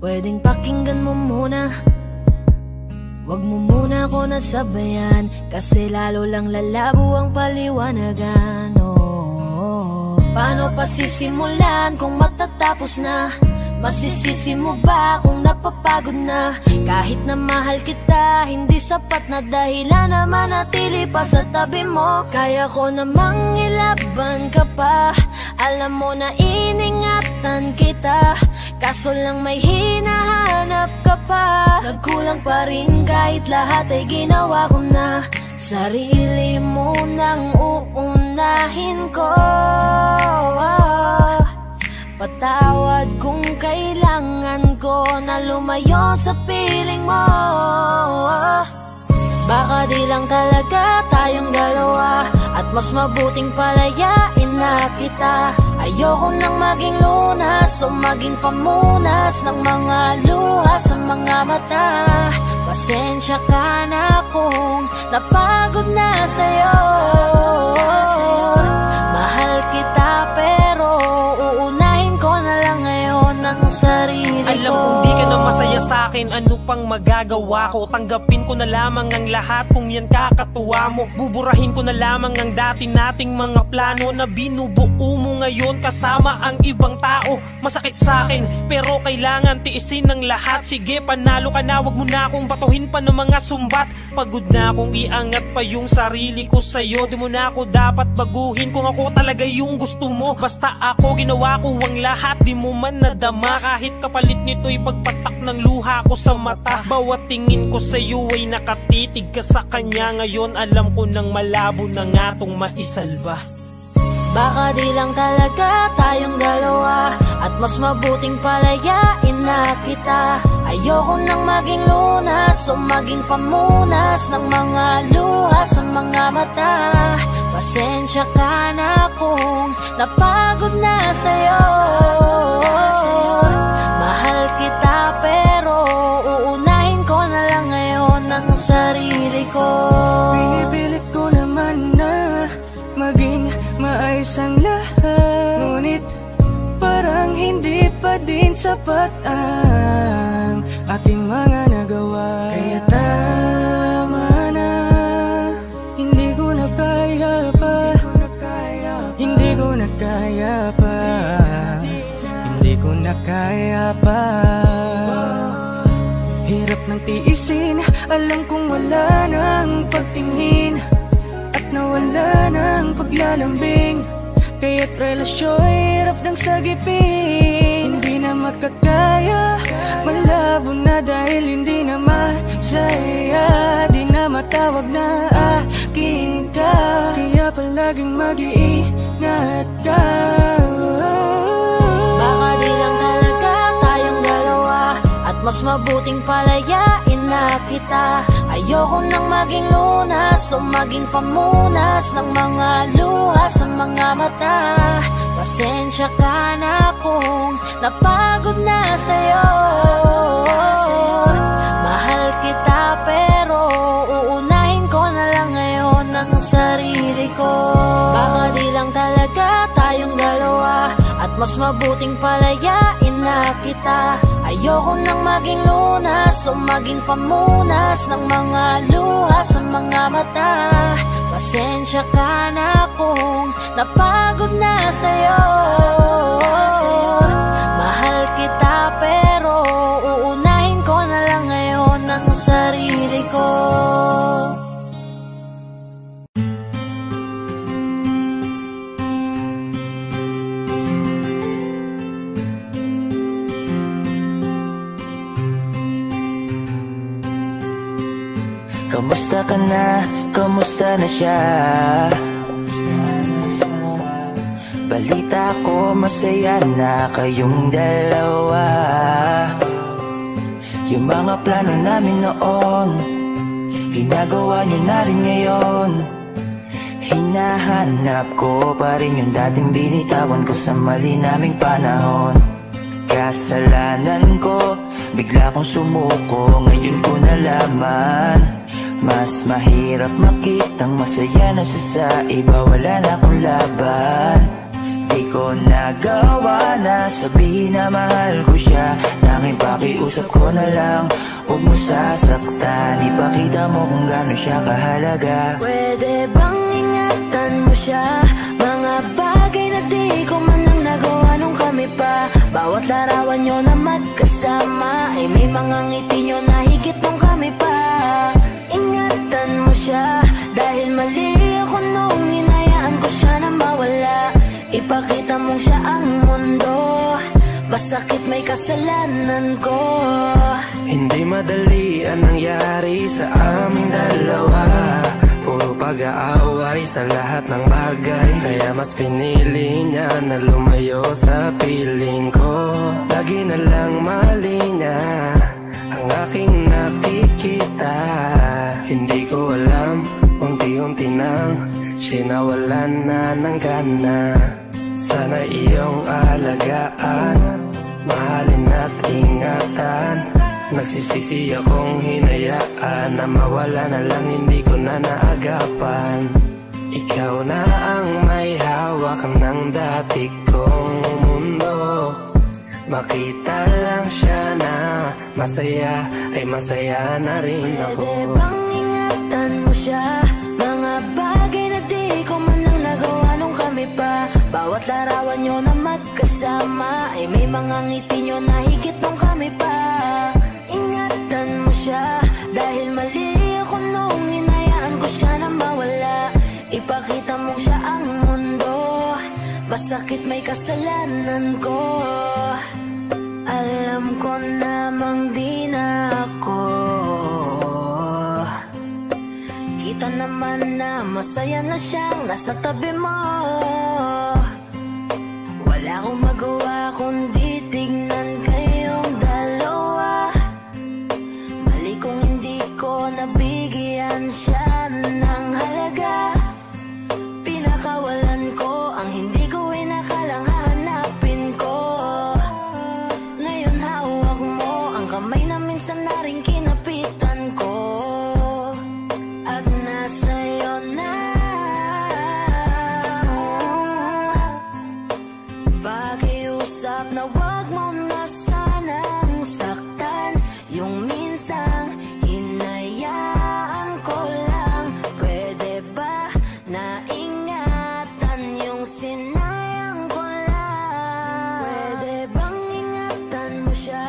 pwedeng pakinggan mo muna. Wag mo muna ako nasabayan, kasi lalo lang lalabo ang paliwanagan. Paano pa sisimulan kung matatapos na? Masisisi mo ba kung napapagod na? Kahit na mahal kita, hindi sapat na dahilan na manatili pa sa tabi mo. Kaya ko namang ilaban ka pa, alam mo na iningatan kita, kaso lang may hinahanap ka pa. Nagkulang pa rin kahit lahat ay ginawa ko na. Sarili mo nang uunahin ko. Patawad kung kailangan ko na lumayo sa piling mo. Baka di lang talaga tayong dalawa, at mas mabuting palayain na kita. Ayoko nang maging lunas o maging pamunas ng mga luha sa mga mata. Pasensya ka na kung napagod na sa'yo. Mahal kita pero uunahin ko na lang ngayon ang sarili ko. Alam kong di ka na masaya sa'kin, ano pang magagawa ko? Tanggapin ko na lamang ang lahat kung yan kakatuwa mo. Buburahin ko na lamang ang dati nating mga plano na binubuo mo ngayon kasama ang ibang tao. Masakit sa'kin pero kailangan tiisin ng lahat. Sige, panalo ka na, wag mo na akong batuhin pa ng mga sumbat. Pagod na akong iangat pa yung sarili ko sa'yo. Di mo na ako dapat baguhin kung ako talaga yung gusto mo. Basta ako ginawa ko ang lahat, di mo man nadama. Kahit kapalit nito'y pagpatak ng luha ko sa mata. Bawat tingin ko sa'yo ay nakatitig ka sa kanya. Ngayon alam ko nang malabo na nga tong maisalba. Baka di lang talaga tayong dalawa, at mas mabuting palayain na kita. Ayoko nang maging lunas o maging pamunas ng mga luha sa mga mata. Pasensya ka na kung napagod na sa'yo. Mahal kita pero uunahin ko na lang ngayon ang sarili ko. Pinipilit ko naman na maging maayos ang lahat, ngunit parang hindi pa din sapat ang ating mga nagawa. Kaya tama na, hindi ko na kaya pa, hindi ko na kaya pa, hindi ko na kaya pa. Hirap ng tiisin, alam kong wala nang pagtingin at nawala ng paglalambing. Kaya't relasyo'y hirap ng sagipin. Hindi na makakaya, malabo na dahil hindi na masaya. Di na matawag na akin ka, kaya palaging mag-iingat ka. Baka di lang talaga tayong dalawa, at mas mabuting palayain na kita. Ayoko nang maging lunas o maging pamunas ng mga luha sa mga mata. Pasensya ka na kung napagod na sa'yo. Mahal kita pero uunahin ko na lang ngayon ang sarili ko. Baka di lang talaga tayong dalawa, at mas mabuting palayain na kita. Ayoko nang maging lunas o maging pamunas ng mga luha sa mga mata. Pasensya ka na kung napagod na sa'yo. Mahal kita pero uunahin ko na lang ngayon ang sarili ko. Kamusta ka na? Kamusta na siya? Balita ko masaya na kayong dalawa. Yung mga plano namin noon, ginagawa niyo na rin ngayon. Hinahanap ko pa rin yung dating binitawan ko sa mali naming panahon. Kasalanan ko, bigla kong sumuko, ngayon ko nalaman. Mas mahirap makitang masaya na siya sa iba, wala na akong laban. Di ko nagawa na sabihin na mahal ko siya. Tanging pakiusap ko na lang, huwag mo sasaktan. Ipakita mo kung gaano siya kahalaga. Pwede bang ingatan mo siya? Mga bagay na di ko man lang nagawa nung kami pa. Bawat larawan nyo na magkasama ay may mga ngiti nyo na higit nung kami pa. Ingatan mo siya dahil mali ako nung hinayaan ko siya na mawala. Ipakita mong siya ang mundo, masakit may kasalanan ko. Hindi madali ang nangyari sa aming dalawa. Puro pag-aaway sa lahat ng bagay, kaya mas pinili niya na lumayo sa piling ko. Lagi na lang mali niya ang aking nakikita. Hindi ko alam, unti-unti nang sinawalan na ng gana. Sana iyong alagaan, mahalin at ingatan. Nagsisisi akong hinayaan na mawala na lang, hindi ko na naagapan. Ikaw na ang may hawak ng dati kong mundo. Makita lang siya na masaya, ay masaya na rin ako. Pwede bang ingatan mo siya? Mga bagay na di ko man lang nagawa nung kami pa. Bawat larawan nyo na magkasama ay may mga ngiti nyo na higit nung kami pa. Ingatan mo siya dahil mali ako nung hinayaan ko siya na mawala. Ipakita mo siya ang mundo, masakit may kasalanan ko. Alam ko namang di na ako. Kita naman na masaya na siyang nasa tabi mo. Wala akong magawa kundi tignan kayong dalawa. Mali kung hindi ko nabigyan siya ng halaga. Pinakawalan ko ang hindi ko inakalang hahanapin ko. Ngayon hawak mo ang kamay na minsan na rin kinapitan ko. At nasa'yo na pakiusap na wag mo na sanang saktan. Yung minsan hinayaan ko lang. Pwede ba na ingatan yung sinayang ko lang? Pwede bang ingatan mo siya?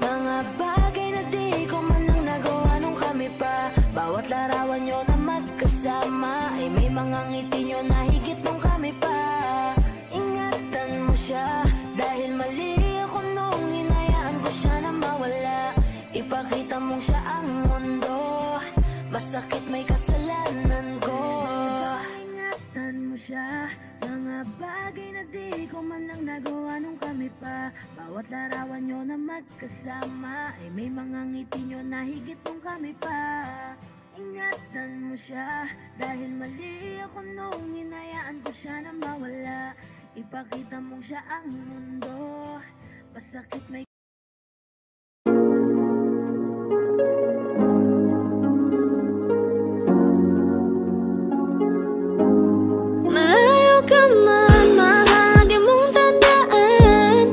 Mga bagay na di ko man lang nagawa nung kami pa. Bawat larawan nyo na magkasama ay may mga ngiti nyo na higit nung kami pa. Ingatan mo siya dahil mali ako nung hinayaan ko siya na mawala. Ipakita mong siya ang mundo, masakit may kasalanan ko. Ingatan mo siya, mga bagay na di ko man lang nagawa nung kami pa. Bawat larawan nyo na magkasama ay may mga ngiti nyo na higit nung kami pa. Ingatan mo siya dahil mali ako nung hinayaan ko siya na mawala. Ipakita mong siya ang mundo, masakit may malayo ka man, mahal mong tandaan.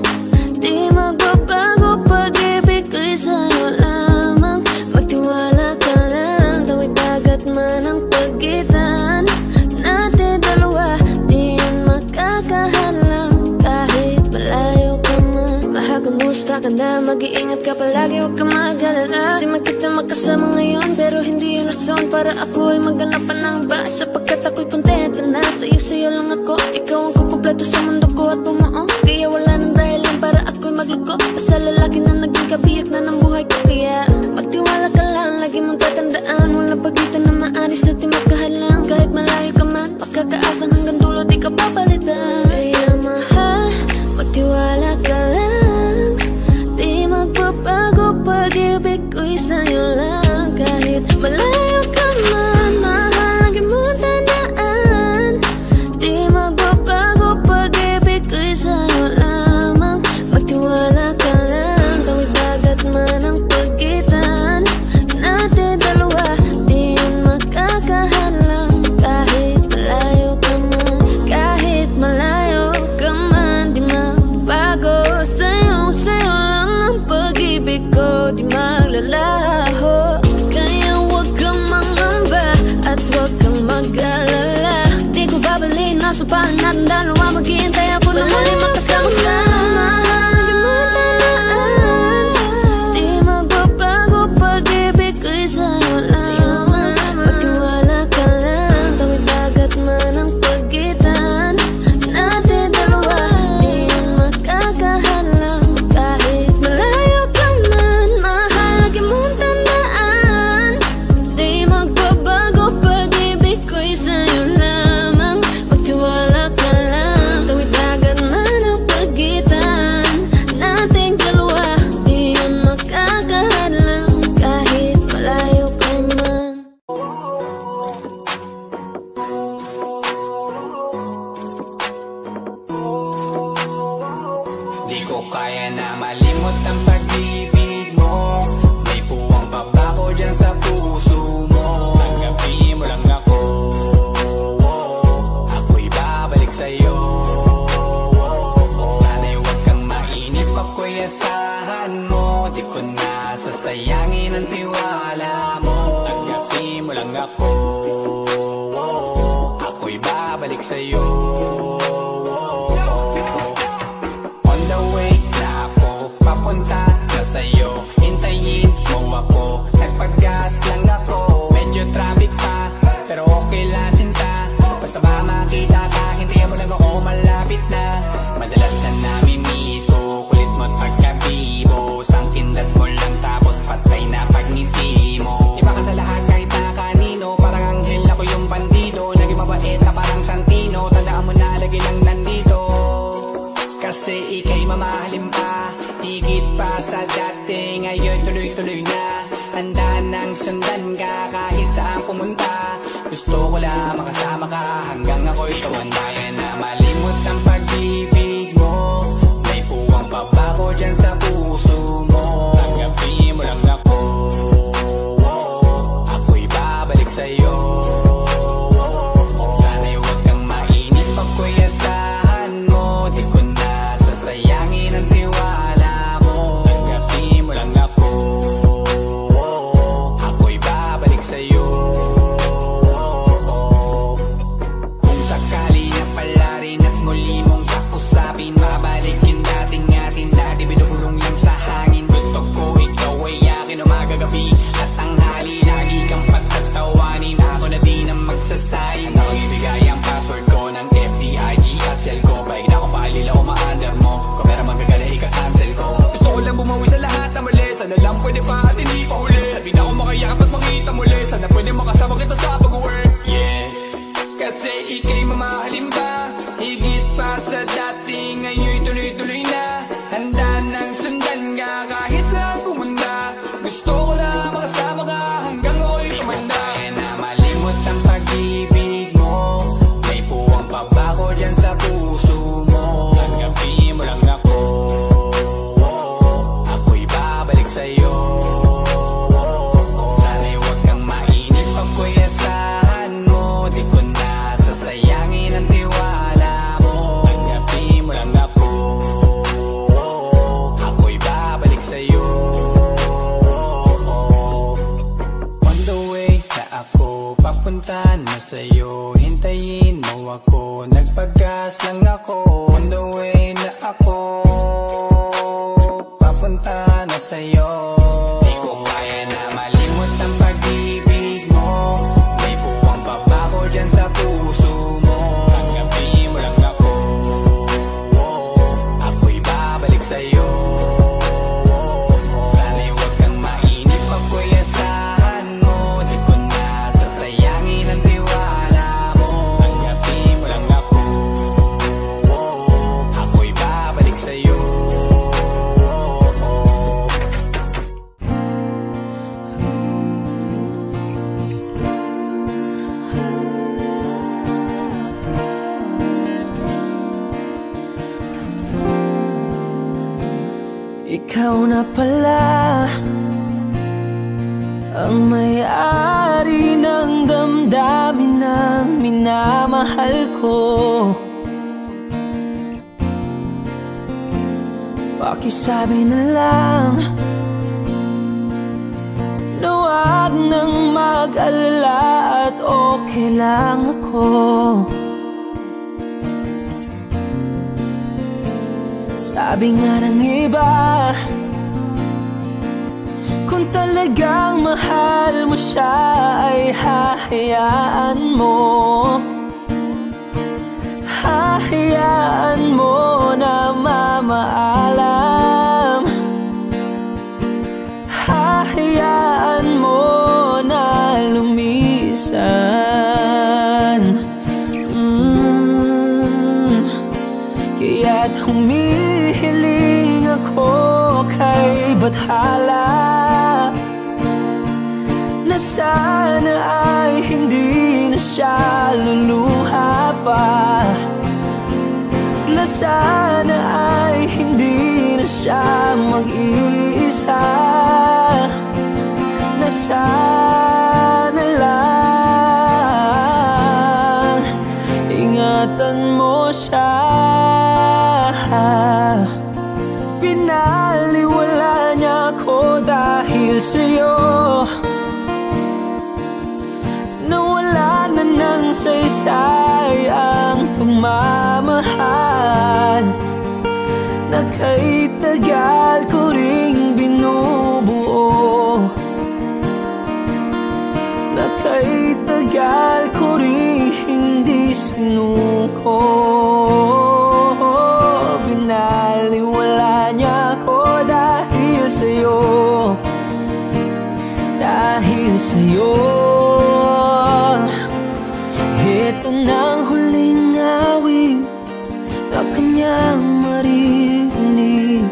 Di magbabago pag-ibig ko'y sa'yo lamang. Magtiwala ka lang, tawid dagat man ang pagitan natin dalawa. Di yan makakahalang kahit malayo ka man. Mahagamusta ka na, mag-iingat ka palagi, huwag ka mag-alala. Di man kita magkasama ngayon, pero hindi yun rason para ako ay maghanap pa ng iba. Sapagkat ako'y kontento na sa'yo lang ako. Ikaw ang kukumpleto sa mundo ko at bumuo. Kaya wala nang dahilan para ako'y magluko. Basta lalaki na naging kabiyak na ng buhay ko. Kaya magtiwala ka lang, lagi mong tatandaan. Walang pagitan na maaris at di magkahalang. Kahit malayo ka man, makakaasang hanggang dulo di ka papalitan. Kaya mahal, magtiwala ka lang. Di magbabago pag-ibig ko'y sa'yo lang. Kahit malayo ka man, mahal, lagi mong tandaan. Di magbabago pag-ibig ko'y sa'yo lamang. Magtiwala ka lang, tawid dagat man ang pagitan natin dalawa. Di yun makakahalang kahit malayo ka man, kahit malayo ka ko di maglalaho. Kaya huwag kang mangamba at huwag kang mag-alala. Di ko babalik na supahan natin dalawa, maghihintay ako na muli makasama ka. Di magbabago pag-ibig ko'y sa'yo lamang. Magtiwala ka lang, tawid dagat man ang pagitan natin dalawa. Di yan makakahalang kahit malayo ka man. Mahal, lagi mong tandaan, di magbabago pag-ibig ko'y sa'yo lamang. Magtiwala ka lang, tawid dagat man ang pagitan nating dalawa. Di yan makakahalang kahit malayo ka man. Di ko kaya na malimot ang pag-ibig mo. May puwang pa ba ko dyan sa puso mo? Tanggapin mo lang ako, ako'y babalik sa'yo. Sana'y huwag kang mainip, ako'y asahan mo. Di ko na sasayangin ang tiwala mo. Tanggapin mo lang ako, ako'y babalik sa'yo. On the way na ako papunta na sa'yo. Hintayin mo ako, nagpag-gas lang ako. Medyo traffic pa, pero okay lang sinta. Basta ba makita ka, hintayin mo lang ako, malapit na. Madalas na namimiso, kulit mo't pagkabibo. Sangkindat mo lang tapos patay na pagngiti mo. Iba ka sa lahat kahit na kanino, parang anghel ako yung bandido. Naging mabait na parang Santino, tandaan mo na lagi lang nandito. Kasi ika'y mamahalin pa, higit pa sa dati. Ngayon tuloy-tuloy na, handa nang sundan ka kahit saan pumunta. Gusto ko lang makasama ka hanggang ako'y tumanda. Kaya na malimot ang pag-ibig mo. May puwang pa ba ko dyan sa puso mo? Tanggapin mo lang ako, ako'y babalik sa'yo. Sana'y huwag kang mainip, ako'y asahan mo. Di ko na sasayangin ang tiwala mo. Tanggapin mo lang ako, ako'y babalik sa'yo. Kung sakali na pala rin at muli mong kakusapin, mabalik yung dating atin, dati binubulong lang sa hangin. Gusto ko ikaw ay akin umagabi at tanghali, lagi kang pagtatawanin. Ako na din ang magsasayin, ako ibigay ang password ko ng FB, IG at cell ko. Baig na ako paalila o ma-under mo, kung meron magagala ika-cancel ko. Gusto ko lang bumawi sa lahat na mali, sana lang pwede pa at hindi pa huli. Sabi na ako makayakap at mangita muli, sana pwede makasama kita sa pag-work. Yeah, kasi ika'y mamahalin pa, higit pa sa dati. Ngayon tuloy-tuloy na, handa nang sundan ka kahit saan pumunta. Gusto ko lang makasama ka hanggang ako'y tumanda. Kaya na malimot ang pag-ibig mo. May puwang pa ba ko dyan sa puso mo? Tanggapin mo lang ako, ako'y babalik sa'yo. Sana'y huwag kang mainip, ako'y asahan mo. Di ko na sasayangin ang tiwala mo. Tanggapin mo lang ako, ako'y babalik sa'yo. On the way na ako papunta na sa'yo. Hintayin mo ako, nagpag-gas lang ako. On the way na ako papunta na sa'yo. Di ko kaya na malimot ang pag-ibig mo. May puwang pa ba ko dyan sa puso mo? Tanggapin mo lang ako, ako'y babalik sa'yo. Sana'y huwag kang mainip, ako'y asahan mo. Di ko na sasayangin ang tiwala mo. Tanggapin mo lang ako, ako'y babalik sa'yo. Ikaw na pala ang may-ari ng damdamin ng minamahal ko. Pakisabi na lang mag-alala at okay lang ako. Sabi nga ng iba, kung talagang mahal mo siya ay hahayaan mo. Hahayaan mo na mamaalam. Hahayaan mo na lumisan. Kaya't humihiling ako kay Bathala na sana ay hindi na siya luluha pa, na sana ay hindi na siya mag-iisa, na sana lang ingatan mo siya. Pinaliwala niya ako dahil sa'yo, nawala na ng saysay ang pagmamahal na kay tagal ko ring binubuo, na kay tagal ko ring hindi sinuko. Binaliwala niya ako dahil sa'yo, dahil sa'yo. Ito nang huling awit na kanyang marinig.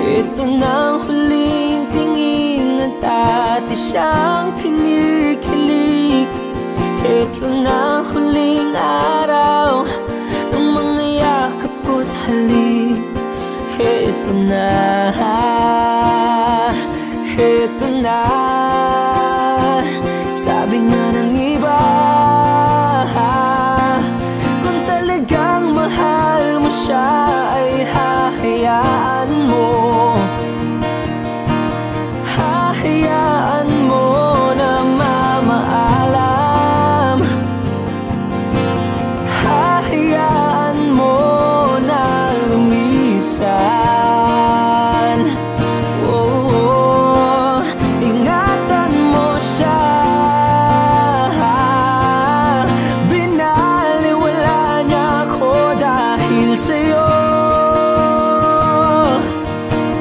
Ito nang huling tingin at dati siyang kinikilig. Ito nang huling araw ng mga yakap ko't halik. Ito na, ito na. Sabi nga ng iba, kung talagang mahal mo siya ay hahayaan mo. Hahayaan mo na mamaalam. Hahayaan mo na lumisan. Oh, ingatan mo siya. Sa'yo,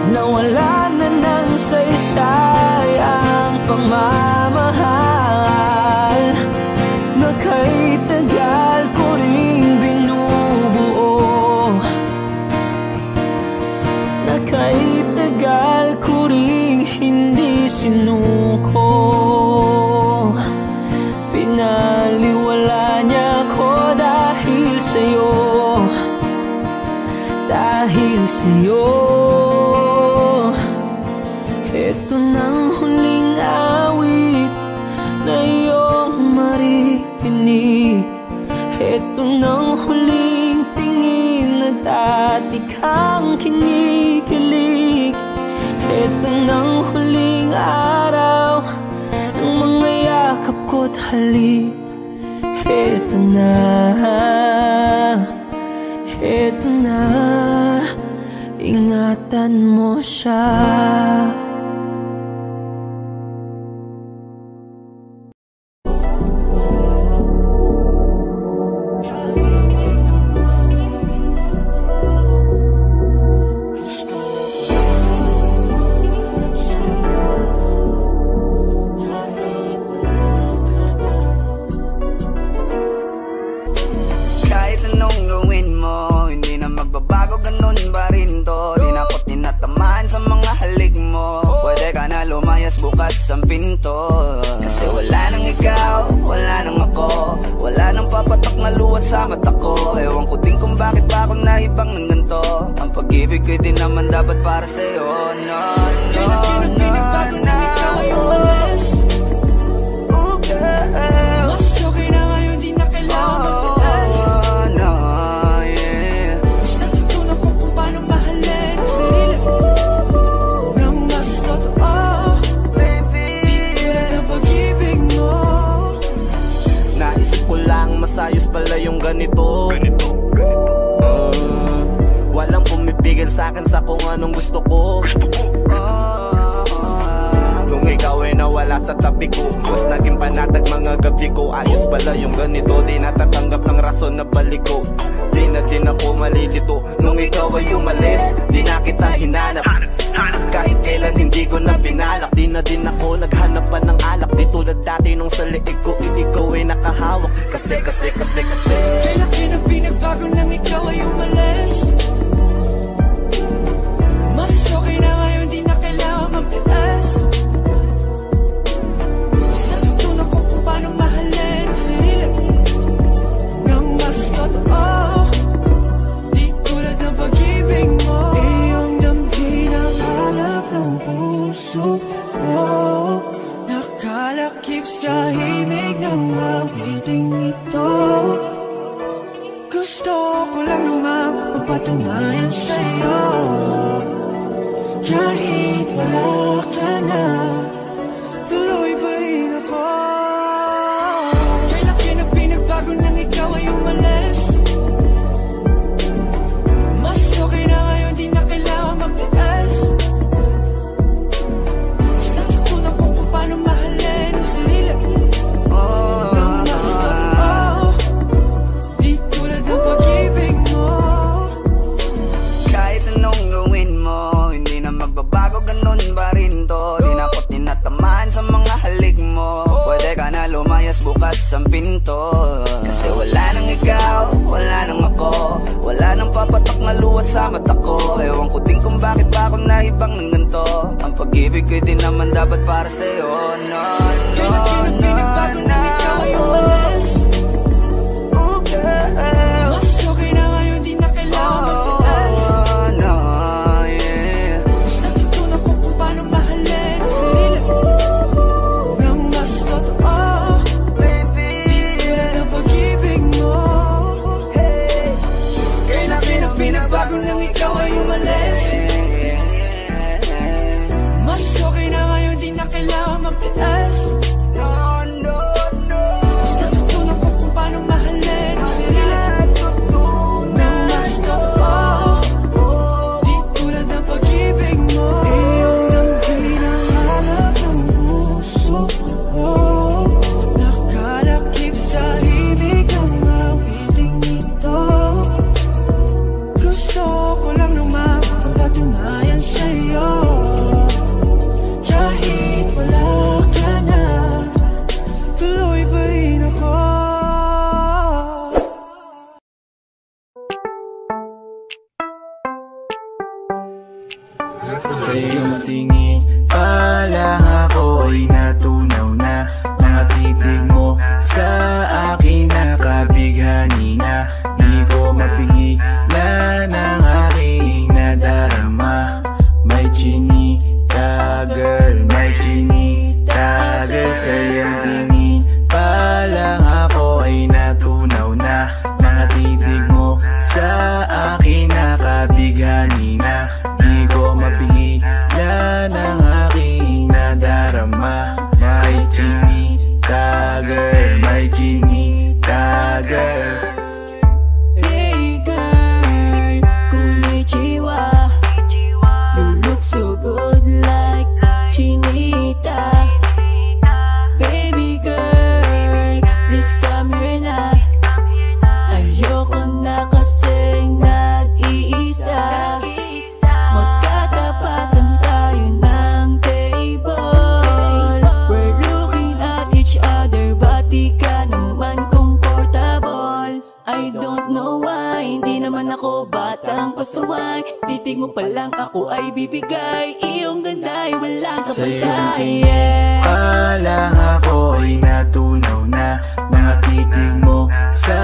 nawala na ng saysay ang pagmamahal na kay tagal ko ring binubuo, na kay tagal ko ring hindi sinuko. Pinaliwala niya ko dahil sa'yo, dahil sa'yo. Ito nang huling awit na iyong marinig. Ito nang huling tingin na dati kang kinikilig. Ito nang huling araw ng mga yakap ko't halik. Ito na, ito na, ingatan mo siya. Bukas ang pinto, kasi wala nang ikaw, wala nang ako, wala nang papatok na luha sa mata ko. Ewan ko din kung bakit pa ako naibang ng ganito. Ang pag-ibig ko'y di naman dapat para sa'yo. No, no, no, no. Oh girl, mas okay na ngayon, di na kailangan magtaas. Oh no, yeah. Basta tutunan ko kung paano mahalin ang sarili nang mas totoo. Pag-ibig mo ganito. Walang pumipigil sa'kin sa kung anong gusto ko. Nung ikaw ay nawala sa tabi ko, mas naging panatag mga gabi ko. Ayos pala yung ganito, di natatanggap ng rason na balik ko. Di na din ako malilito. Nung ikaw ay umalis, di na kita hinanap. Kahit kailan hindi ko na pinalak. Di na din ako naghanap pa ng alak. Di tulad dati nung sa liig ko, ikaw ay nakahawak. Kasi kailan pinagbago nang ikaw ay umalis. Mas okay na ngayon, di na kailangan magtiis. Mas natutunan ko kung paano mahalin ang sarili nang mas totoo. Di tulad ng pag-ibig mo. Iyong damhin ang halap ng puso mo. Nakalakip sa himig ng awiting ito. Gusto ko lang naman magpatunayan sa'yo. Kahit wala ka na, tuloy pa rin ako. Kailan pinagbago nang ikaw ay umalis. Mas okay na ngayon, di na kailangan magtiis. Mas natutunan ko kung paano mahalin ang sarili nang mas totoo. Di tulad ng pag-ibig mo. Kahit anong gawin mo, magbabago, ganun ba rin to? Di na ako tinatamaan sa mga halik mo. Pwede ka na lumayas, bukas ang pinto. Kasi wala nang ikaw, wala nang ako. Wala nang papatak na luwas sa mata ko. Ewan ko din kung bakit ba ako naibang ng ganito. Ang pag-ibig ko'y di naman dapat para sa'yo. No, Pinagbago nang ikaw ay umalis. Mas okay na ngayon, di na kailangan magtiis. Bago nang ikaw ay umalis. Mas okay na ngayon, di na kailangan magtiis. Mas natutunan ko kung paano mahalin ang sarili nang mas totoo. Di tulad ng pag-ibig mo. Iyong damhin ang halap ng puso ko. Nakalakip sa himig ang awiting ito. Gusto ko lang naman magpatunayan sa'yo. Kahit wala ka na, tuloy pa rin ako. Sa iyong tingin pa lang ako ay natunaw na. Mga titig mo sa akin nakabighani na. Di ko mapigilan ang aking nadarama. May chinita girl, may chinita girl. Sa iyong tingin pa lang ako ay natunaw na. Mga titig mo sa akin nakabighani na. Di ko mapigilan ang aking nadarama. May chinita girl, may chinita girl. Hey girl, konnichiwa. You look so good like chinita. Baby girl, please come here na. Ayoko na kasing nag-iisa. Magkatapatan tayo ng table. We're looking at each other, but di ka naman comfortable. I don't know why, hindi naman ako batang pasuway. Titig mo pa lang ako ay bibigay. Iyong ganda ay walang Sa iyong kapatay. tingin pa lang ako ay natunaw na. Mga titig mo sa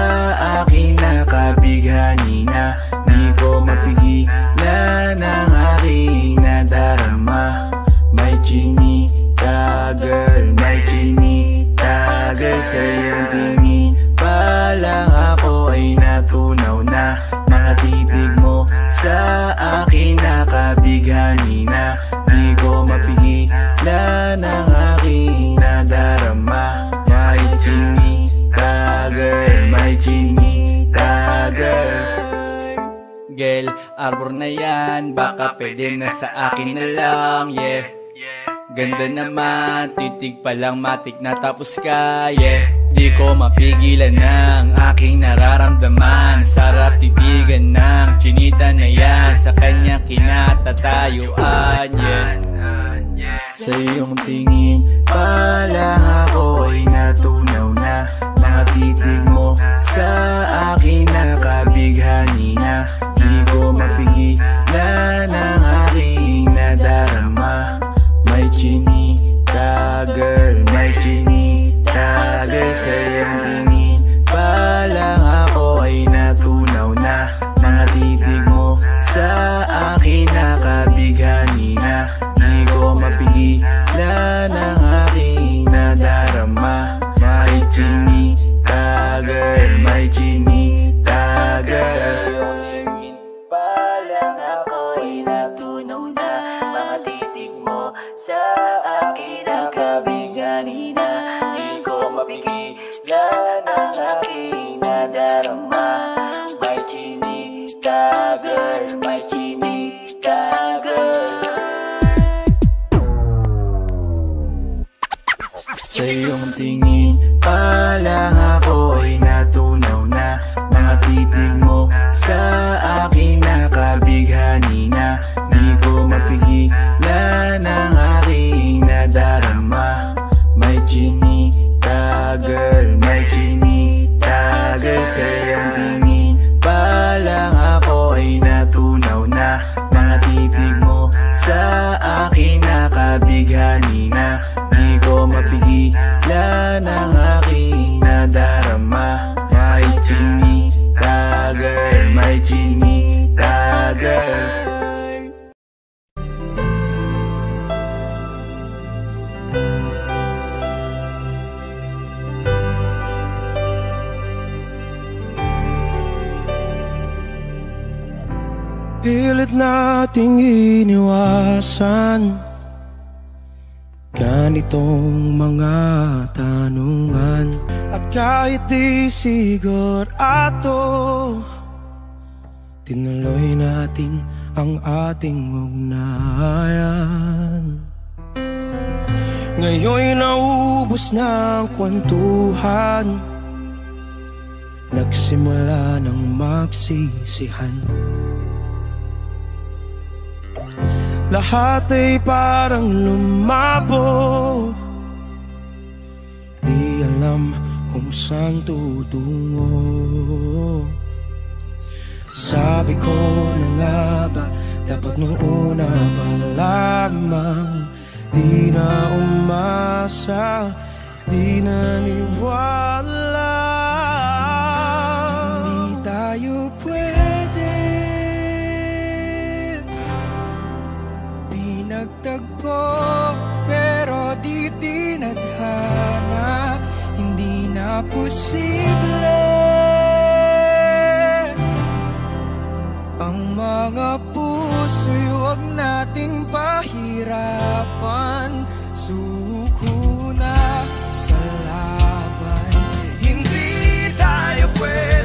akin nakabighani na. Di ko mapigilan ang aking nadarama. May chinita girl, may chinita girl. Sa iyong tingin pa lang ako ay natunaw na. Mga titig mo sa akin nakabighani na. Di ko mapigilan ang aking nadarama. May chinita girl, may chinita arbor na yan, baka pwede na sa akin na lang, yeah. Ganda naman, titig pa lang matik na tapos ka, yeah. Di ko mapigilan ng aking nararamdaman. Sarap titigan ng chinita na yan, sa kanya kinatatayuan, yeah. Sa iyong tingin pa lang ako ay natunaw na. Mga titig mo sa akin nakabighani na. Di ko mapigilan ng aking nadarama. May chinita girl, may chinita girl. Sa iyong tingin pa lang ako ay natunaw na. Mga titig mo sa akin nakabighani na. Di ko mapigilan ang aking nadarama. May chinita girl, may chinita girl. Pa lang ako ay natunaw na. Mga titig mo sa akin nakabighani na. Di ko mapigilan ang aking nadarama. May chinita girl, may chinita girl. Sa iyong tingin pa lang ako ay natunaw na. Mga titig mo sa akin nakabighani na. Di ko mapigilan ang aking nadarama. May chinita girl, may chinita girl. Sa iyong tingin pa lang ako ay natunaw na. Mga titig mo sa akin nakabighani na. Di ko mapigilan ang aking nadarama. May chinita girl, may chinita girl. Pilit nating iniwasan ganitong mga tanungan. At kahit di sigurado, tinuloy natin ang ating ugnayan. Ngayon'y naubos na ang kwentuhan, nagsimula ng magsisihan. Lahat ay parang lumabo, di alam kung saan tutungo. Sabi ko na nga ba, dapat nung una pa lamang. Di na umasa, di naniwala. Hindi tayo pwede nagtagpo, pero di tinadhana. Hindi na posible ang mga puso'y huwag nating pahirapan. Suko na sa laban, hindi tayo pwede.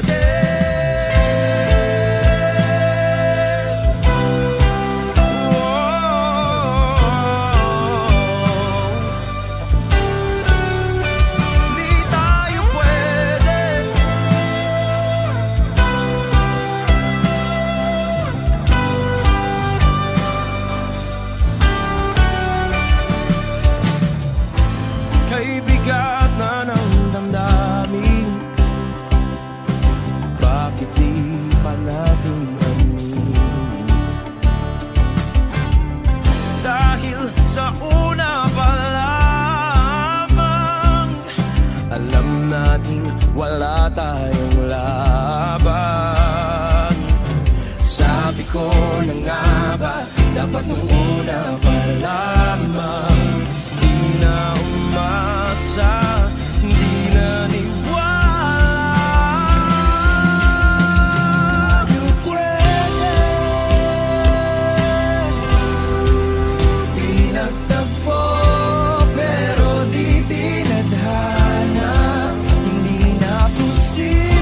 Bigat na ng damdamin, bakit di pa natin aminin? Dahil sa una pa lamang, alam natin wala tayong laban. Sabi ko na nga ba, dapat nung una pa lamang. Di na umasa, di naniwala. Di pwede, di nagtagpo, pero di tinadhana. Hindi na posible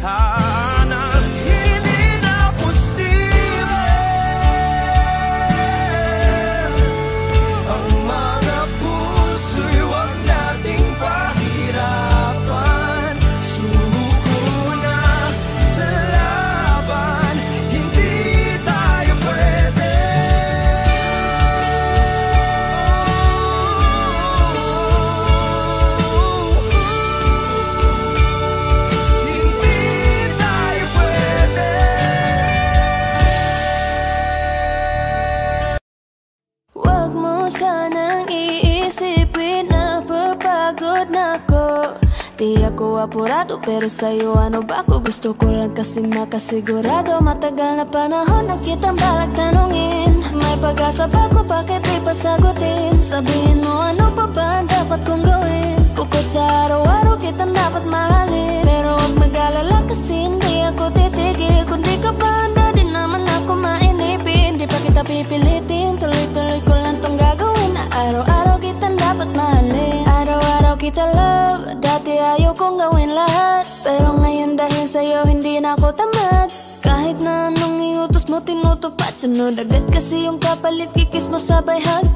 tadhana. Hindi na posible ang mga puso'y wag nating pahirapan. Sumuko na sa laban, hindi tayo pwede. Huwag mo sanang iisipin na papagod na ako. Di ako apurado pero sa'yo ano ba ako? Gusto ko lang kasi makasigurado. Matagal na panahon na kitang balak tanungin. May pag-asa ba ko, bakit di pa sagutin? Sabihin mo ano pa ba ang dapat kong gawin? Bukod sa araw-araw kitang dapat mahalin. Pero huwag mag-alala kasi hindi ako titigil. Kung di ka ba handa din naman ako mainipin. Di pa kita pipilitin, tuloy-tuloy ko lang tong gagawin. Na araw-araw kitang dapat mahalin. Araw-araw kita love. Dati ayaw kong gawin lahat, pero ngayon dahil sa'yo hindi na ako tamad. Kahit na anong iutos mo tinutupad, sunod agad kasi yung kapalit, kikis mo sabay hug.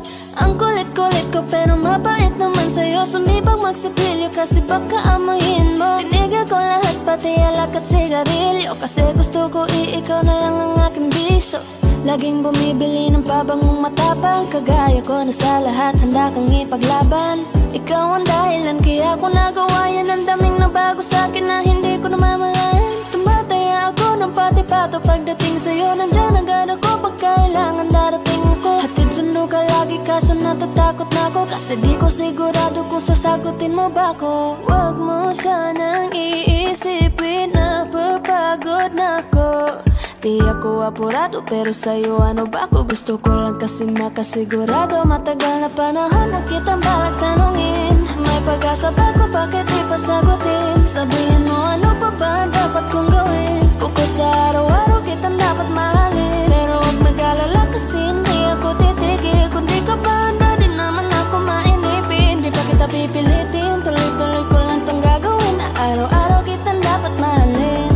Ang kulit-kulit ko pero mabait naman sa'yo. Sumibag magsipilyo kasi baka amuyin mo. Tinigil ko lahat pati alak at sigarilyo, kasi gusto ko ikaw na lang ang aking bisyo. Laging bumibili ng pabangong matapang, kagaya ko na sa lahat handa kang ipaglaban. Ikaw ang dahilan kaya ako nagawa yan. Ang daming nabago sa'kin na hindi ko namamalayan. Tumataya ako ng pati-pato pagdating sa'yo. Nandyan agad ako pag kailangan darating ako. Hatid sundo ka lagi kaso natatakot na ako, kasi di ko sigurado kung sasagutin mo ba ako. Huwag mo sanang iisipin na papagod na ako. Di ako apurado pero sa'yo ano ba ako? Gusto ko lang kasi makasigurado. Matagal na panahon na kitang balak tanungin. May pag-asa ba ko, bakit di pa sagutin? Sabihin mo ano pa ba ang dapat kong gawin? Bukod sa araw-araw kitang dapat mahalin. Pero huwag mag-alala kasi hindi ako titigil. Kung di ka ba handa din naman ako mainipin. Di pa kita pipilitin, tuloy-tuloy ko lang tong gagawin. Na araw-araw kitang dapat mahalin.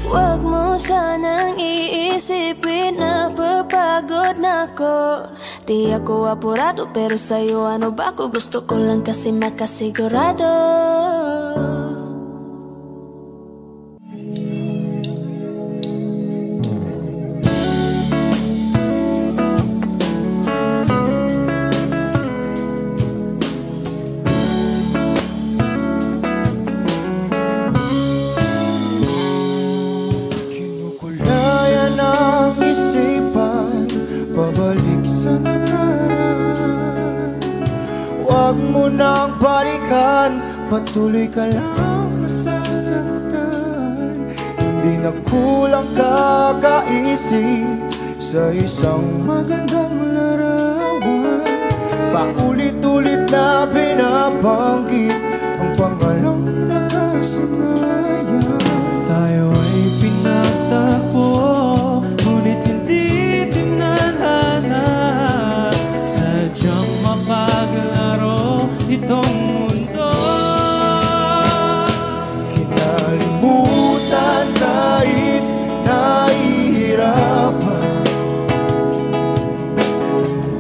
Huwag mo sanang iisipin na papagod na ako. Di ako apurado pero sa'yo ano ba ako? Gusto ko lang kasi makasigurado. Pabalik sa nakaraan. Huwag mo nang balikan, patuloy ka lang masasaktan. Hindi na kulang kakaisip sa isang magandang larawan. Paulit-ulit na binabanggit ang pangalang nakasanayan. Tayo ay pinagtagpo, ngunit hindi sadyang mapaglaro itong mundo. Kinalimutan kahit nahihirapan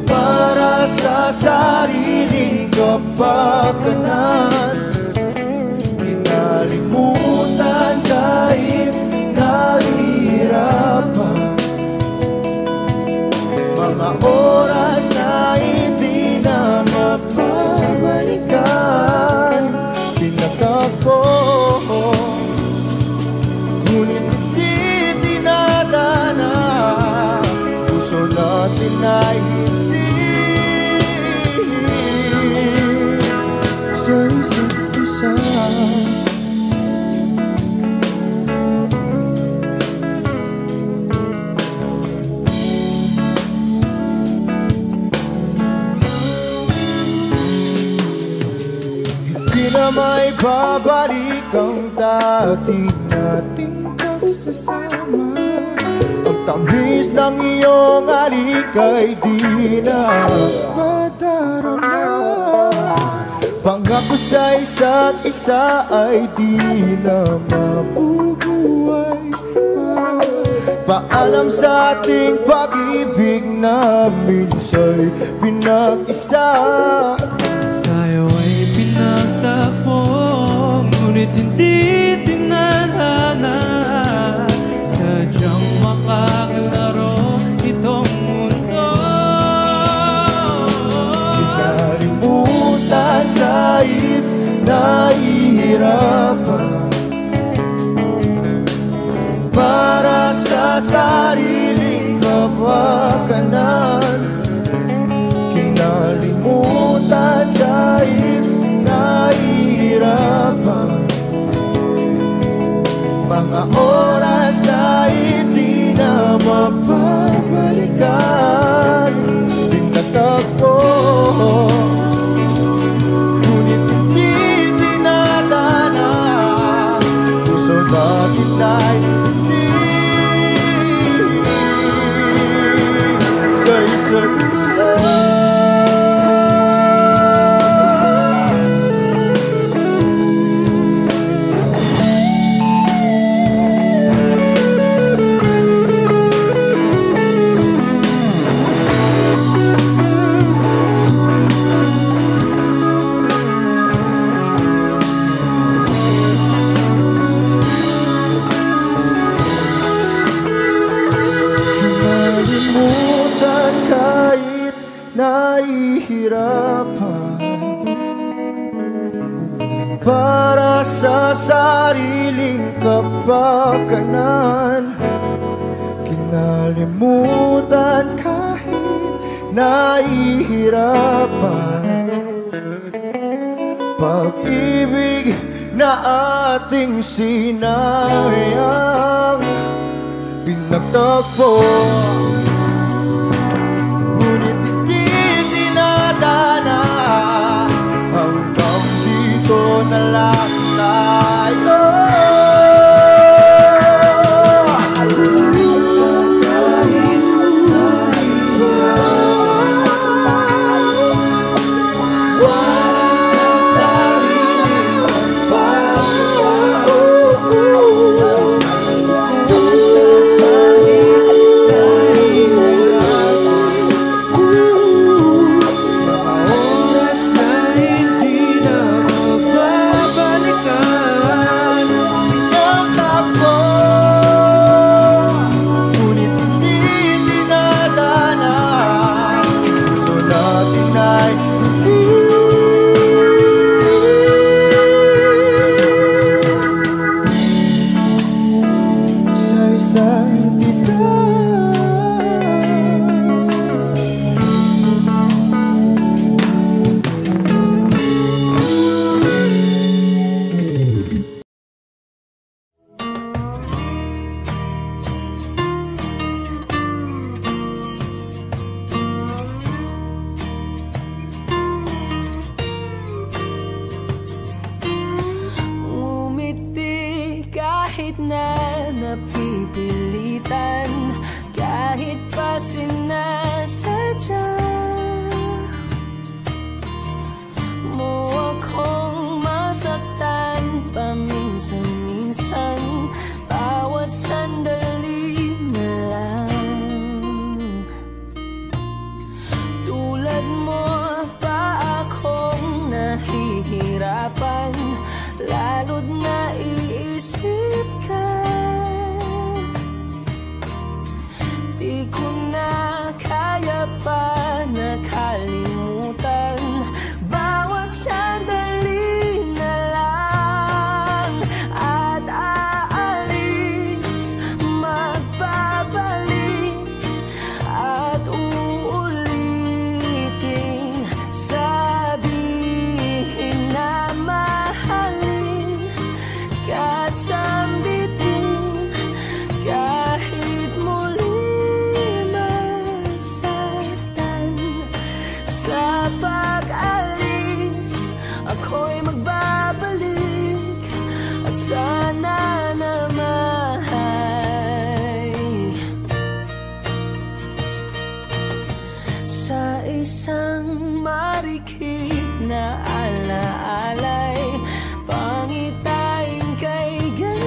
para sa sariling kapakanan. Kinalimutan kahit nahihirapan mga oras na hindi na mapabalikan. Tinatag ko, ngunit hindi dinadana. Puso natin ay hindi sa isa't isa. Na may babalik ang dati nating pagsasama. Ang tamis ng iyong halik ay di na madarama. Pangako sa isa't isa ay di na mabubuo. Paalam sa ating pag-ibig na minsa'y pinag-isa. Tayo ay pinagtagpo, ngunit hindi tinadhana. Sadyang makaglaro itong mundo. Kinalimutan kahit nahihirapan, para sa sariling kapakanan. Kinalimutan kahit nahihirapan, mga oras na hindi na mapabalikan. Tinatagpo, ngunit hindi tinadhana. Puso natin ay sa isa't isa. Nahihirapan, para sa sariling kapakanan. Kinalimutan kahit nahihirapan, pag-ibig na ating sinayang. Pinagtagpo, hanggang dito na lang tayo. Kahit na napipilitan, kahit pa sinasadya mo akong masaktan paminsan-minsan, bawat sandali na lang. Tulad mo pa akong nahihirapan, lalo't naiisip ka. Di ko na kaya pa nakalimutan, bawat sandali na lang. At aalis, magbabalik, at uulitin, sabihin na mahalin kahit sambitin, kahit muli masaktan. Sa pag-alis, ako'y magbabalik, at sana naman sa isang marikit na alaalay, pangitain kay ganyan.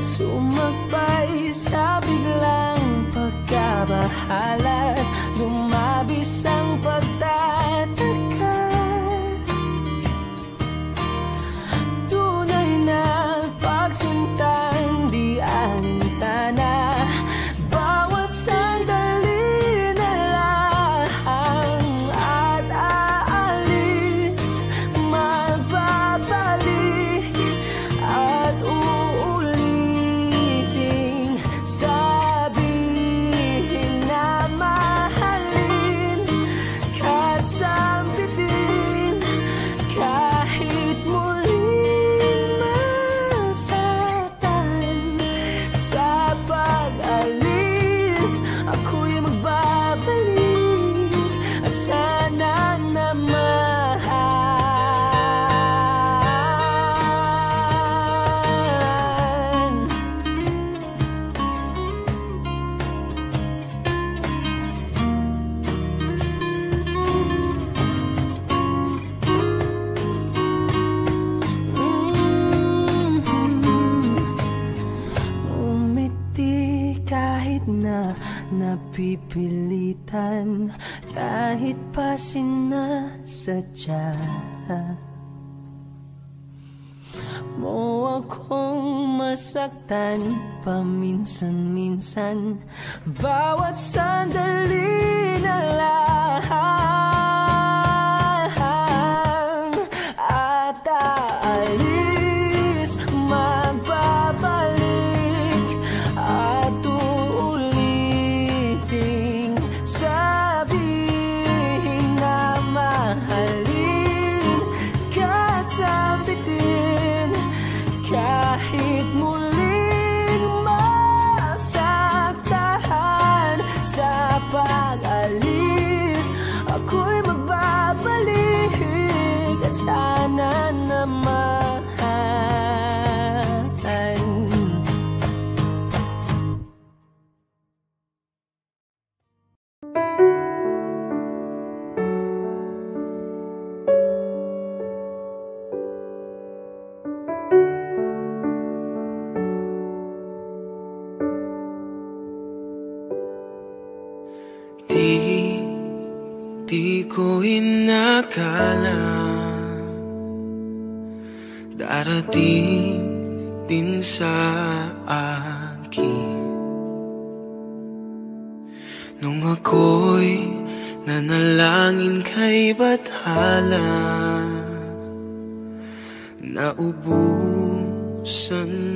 Sumagpay sa biglang pagkabahala, lumabis ang pagtataka. Tunay na pagsintang di alintana, bawat sandali na lang at aalis, magbabalik at uulitin, sabihin na mahalin kahit sambitin, kahit muling masaktan. Sa pag-alis, ako'y magbabalik at sana naman umiti kahit na napipilitan, kahit pa sinasadya mo akong masaktan paminsan-minsan, bawat sandali na lang at aalis, magbabalik at uulitin, sabihin na mahalin kahit sambitin, kahit muling masaktan. Sa pag-alis, ako'y magbabalik at sana naman Di ko inakala darating din sa akin nung ako'y nanalangin kay Bathala, naubusan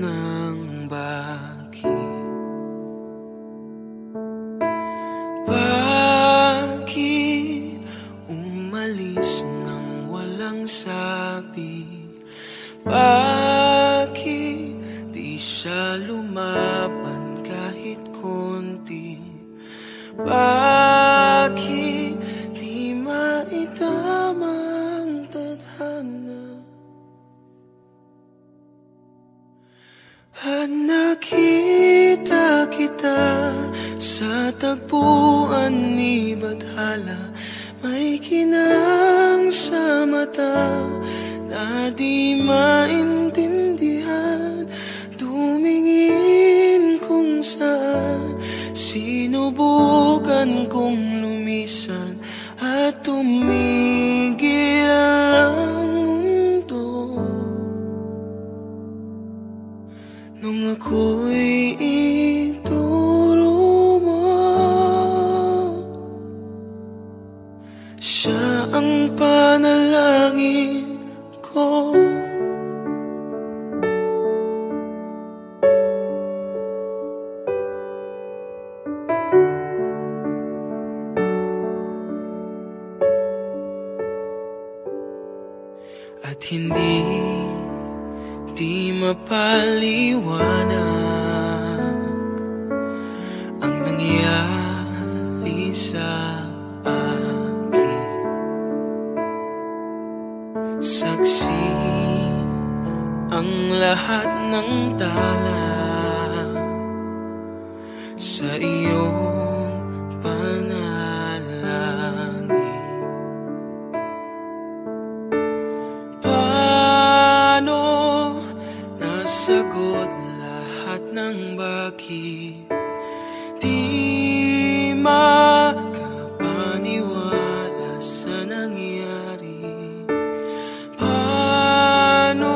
ng bakit. Bakit umalis nang walang sabi? Bakit di siya lumaban kahit konti? Bakit di maitamang tadhana? At nakita kita sa tagpuan ni Bathala, may kinang sa mata na di maintindihan. Tumingin kung saan, sinubukan kong lumisan at tumigil ang mundo. Nung ako'y ituro mo, siya ang panalangin ko. At hindi di mapaliwanag ang nangyari sa akin. Saksi ang lahat ng tala sa iyong panalangin. Paano nasagot lahat ng bakit di makapaniwala sa nangyari. Paano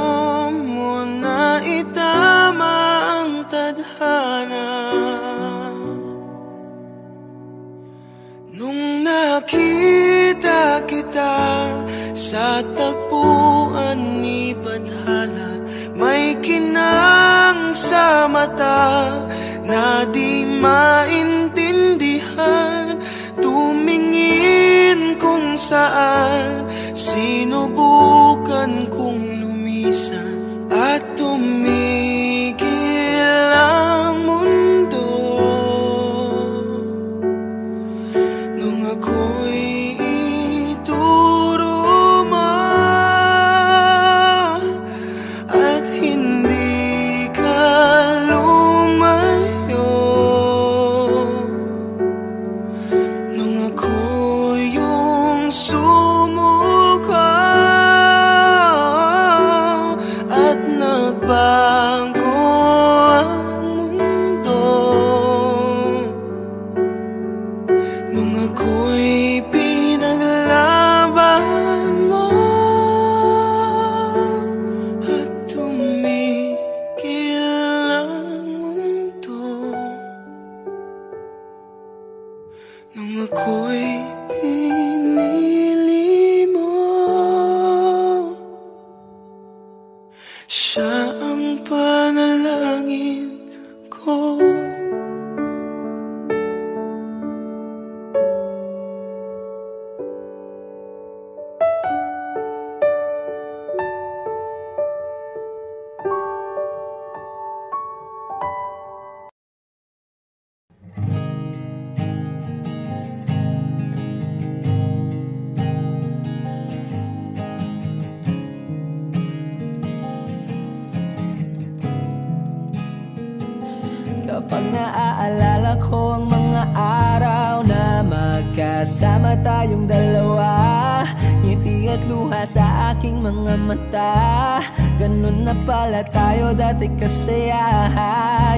mo na itama ang tadhana nung nakita kita sa tagpuan ni Bathala? May kinang sa mata na di maintindihan, tumingin kung saan, sinubukan kong lumisan at tumigil ang mundo nung ako'y ituro mo at hindi ka lumayo. Nung ako yung sumuko at nagbago ang mundo, nung ako'y pinaglaban mo at tumigil ang mundo, nung ako'y pinili mo, siya ang panalangin ko. Kapag naaalala ko ang mga araw na magkasama tayong dalawa, ngiti at luha sa aking mga mata. Ganun na pala tayo dati kasaya,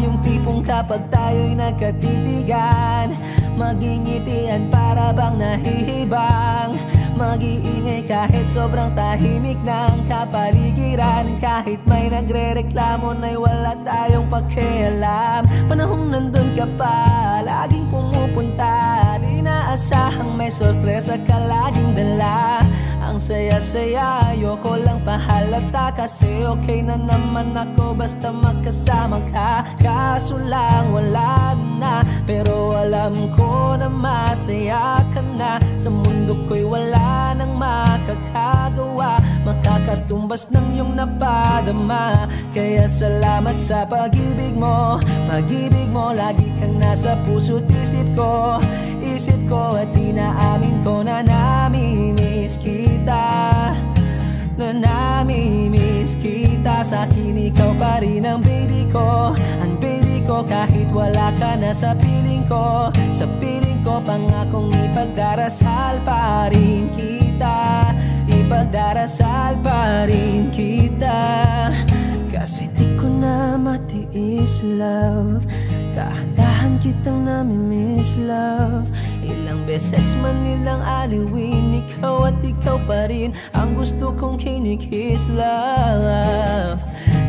yung tipong kapag tayo'y nagkatitigan, magingitian para bang nahihibang, mag-iingay kahit sobrang tahimik ng kapaligiran. Kahit may nagre-reklamo na'y wala tayong pakialam. Panahong nandun ka pa, laging pumupunta, di naasahang may sorpresa ka laging dala. Ang saya-saya, ayoko lang pahalata, kasi okay na naman ako basta magkasama ka. Kaso lang wala na, pero alam ko na masaya ka na. Sa mundo ko'y wala nang makakagawa, makakatumbas ng iyong napadama. Kaya salamat sa pag-ibig mo, pag-ibig mo. Lagi kang nasa puso't isip ko, isip ko. At inaamin ko na namimiss kita, na namimiss kita. Sa akin ikaw pa rin ang baby ko, ang baby ko. Kahit wala ka na sa piling ko, sa piling ko, pangakong ipagdarasal pa rin kita, ipagdarasal pa rin kita. Kasi di ko na matiis, love, dahan-dahan kitang namimiss, love. Ilang beses man nilang aliwin, ikaw at ikaw pa rin ang gusto kong kinikis, love.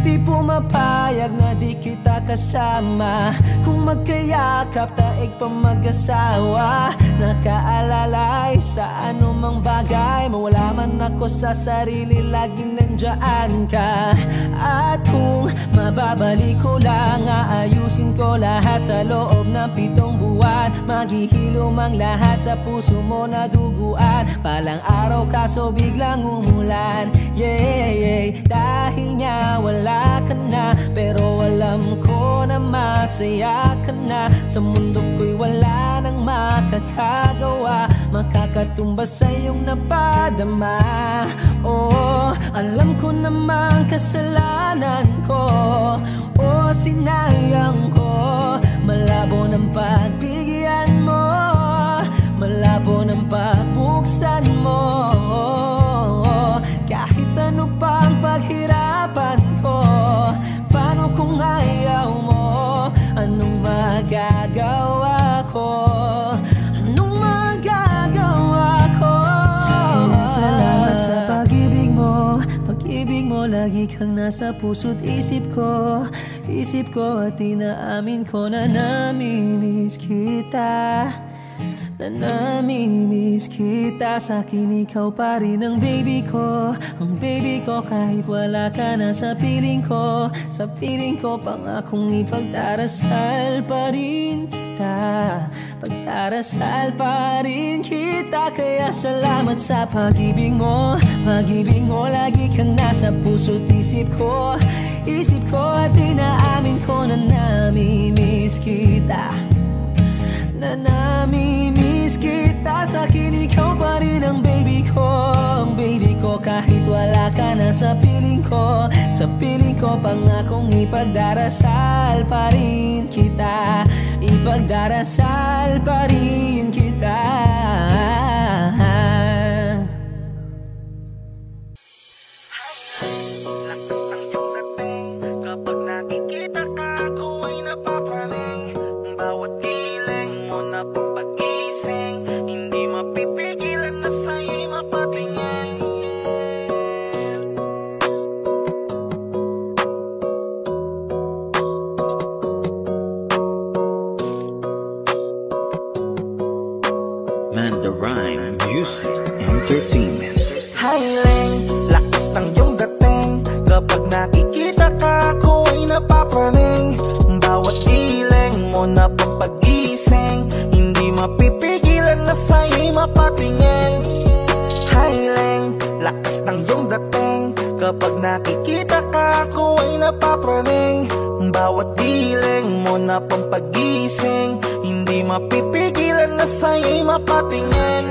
Di pumapayag na di kita kasama, kung magkayakap taig pa mag-asawa. Nakaalalay sa anumang bagay, mawala man ako sa sarili, laging nandyan ka. At kung mababalik ko lang, aayusin ko lahat sa loob ng 7 buwan. Maghihilom ang lahat sa puso mo na duguan. Palang araw kaso biglang umulan, yeah, yeah. Dahil nga wala ka na, pero alam ko na masaya ka na. Sa mundo ko'y wala nang makakagawa, makakatumbas sa iyong napadama. Oh, alam ko namang kasalanan ko, oh, sinayang ko. Malabo ng pagbigyan mo, malabo ng pagbuksan mo. Kahit ano pang paghirapan ko, paano kung ayaw mo? tahimik ang nasa puso't isip ko. Isip ko at inaamin ko na namimiss kita. Na namimiss kita. Sa'kin ikaw pa rin ang baby ko. Ang baby ko kahit wala ka na sa piling ko. Sa piling ko pangakong ipagdarasal pa rin kita. Pagdarasal pa rin kita. Kaya salamat sa pag-ibig mo. Pag-ibig mo lagi kang nasa puso't isip ko. Isip ko at inaamin ko na namimiss kita. Na namimiss kita. Sa'kin ikaw pa rin ang baby ko. Ang baby ko kahit wala ka na sa piling ko. Sa piling ko pangakong ipagdarasal pa rin kita. Ipagdarasal pa rin kita. Kapag nakikita ka, ako ay napapaling. Bawat giling mo na pagpagising, hindi mapipigilan na sa'yo'y mapatingin. Man, the rhyme, music, entertainment. Hiling, lakas ng iyong dating. Kapag nakikita ka, ako ay napapaling. Bawat giling mo na pampagising, hindi mapipigilan na sa'yo'y mapatingin. Hiling, lakas ng iyong dating. Kapag nakikita ka, ako ay napapaling. Bawat giling mo na pampagising, hindi mapipigilan na sa'yo'y mapatingin.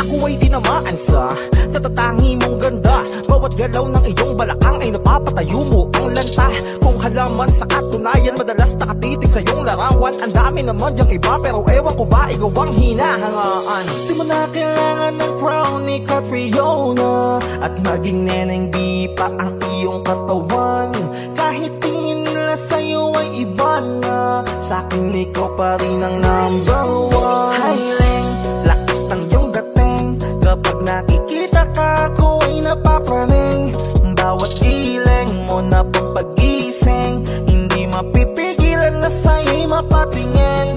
Ako ay tinamaan sa natatangi mong ganda. Bawat galaw ng iyong balakang ay napapatayo mo ang lanta. Kung halaman sa katunayan, madalas nakatitig sa iyong larawan. Ang dami naman yung iba, pero ewan ko ba ikaw ang hinahangaan. Di mo na kailangan ng crown ni Catriona, at maging neneng di pa ang iyong katawan. Kahit tingin nila sa'yo ay iba na, sa'kin ikaw pa rin ang number one. Hiling, lakas ng iyong dating. Kapag nakikita ka, ako ay napapaling. Bawat giling mo na pampagising, hindi mapipigilan na sa'yo'y mapatingin.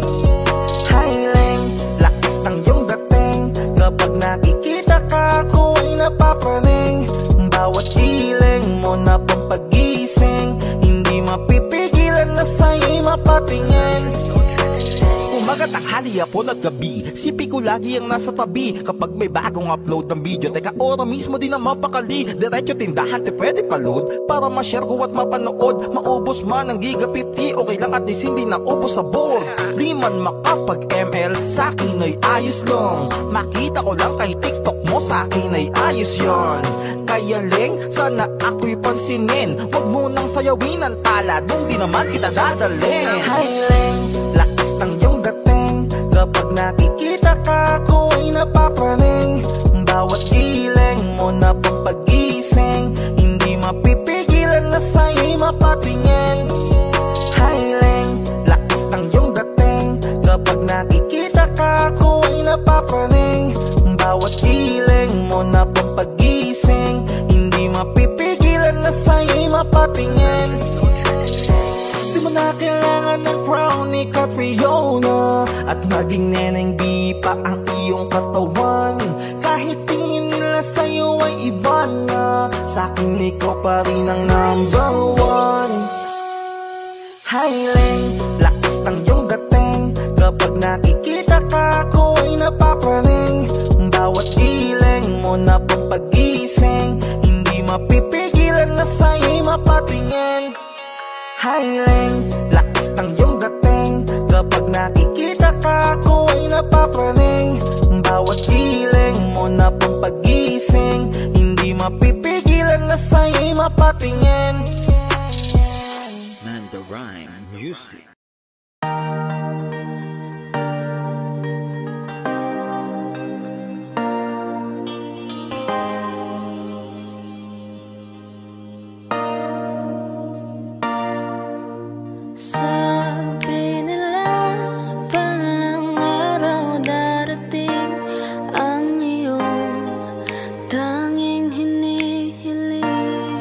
Hiling, lakas ng iyong dating. Kapag nakikita ka, ako ay napapaling. Bawat giling mo na pampagising, hindi mapipigilan na sa'yo'y mapatingin. Umaga, tanghali, hapon at gabi, sipi ko lagi ang nasa tabi. Kapag may bagong upload ng video, teka ora mismo di na mapakali. Diretso tindahan, te pwede pa-load para ma-share ko at mapanood. Maubos man ang giga 50, okay lang at least hindi na ubos sa board. Di man makapag-ML, sa'kin ay ayos lang. Makita ko lang kay TikTok mo, sa'kin ay ayos yon. Kaya Leng, sana ako'y pansinin. Huwag mo nang sayawin ang tala, dun di naman kita dadalhin. Hi Leng, lakas ng iyong dating. Kapag nakikita ka, ako ay napapaling. Bawat giling mo na pampagising, hindi mapipigilan na sa'yo'y mapatingin. Hiling, lakas ng iyong dating. Kapag nakikita ka, ako ay napapaling. Bawat giling mo na pampagising, hindi mapipigilan na sa'yo'y mapatingin. Di mo na kailangan ng crown ni Catriona, at maging neneng di pa ang iyong katawan. Kahit tingin nila sa'yo ay iba na, sa'kin ikaw pa rin ang number one. Hiling, lakas ng iyong dating. Kapag nakikita ka, ako ay napapaling. Bawat giling mo na pampagising, hindi mapipigilan na sa'yo'y mapatingin. Hiling, lakas ng iyong dating. Kapag nakikita ka, ako ay napapaling. Bawat giling mo na pampagising, hindi mapipigilan na sa'yo'y mapatingin. Man, the rhyme, music. Sabi nila palang araw darating ang iyong tanging hinihiling.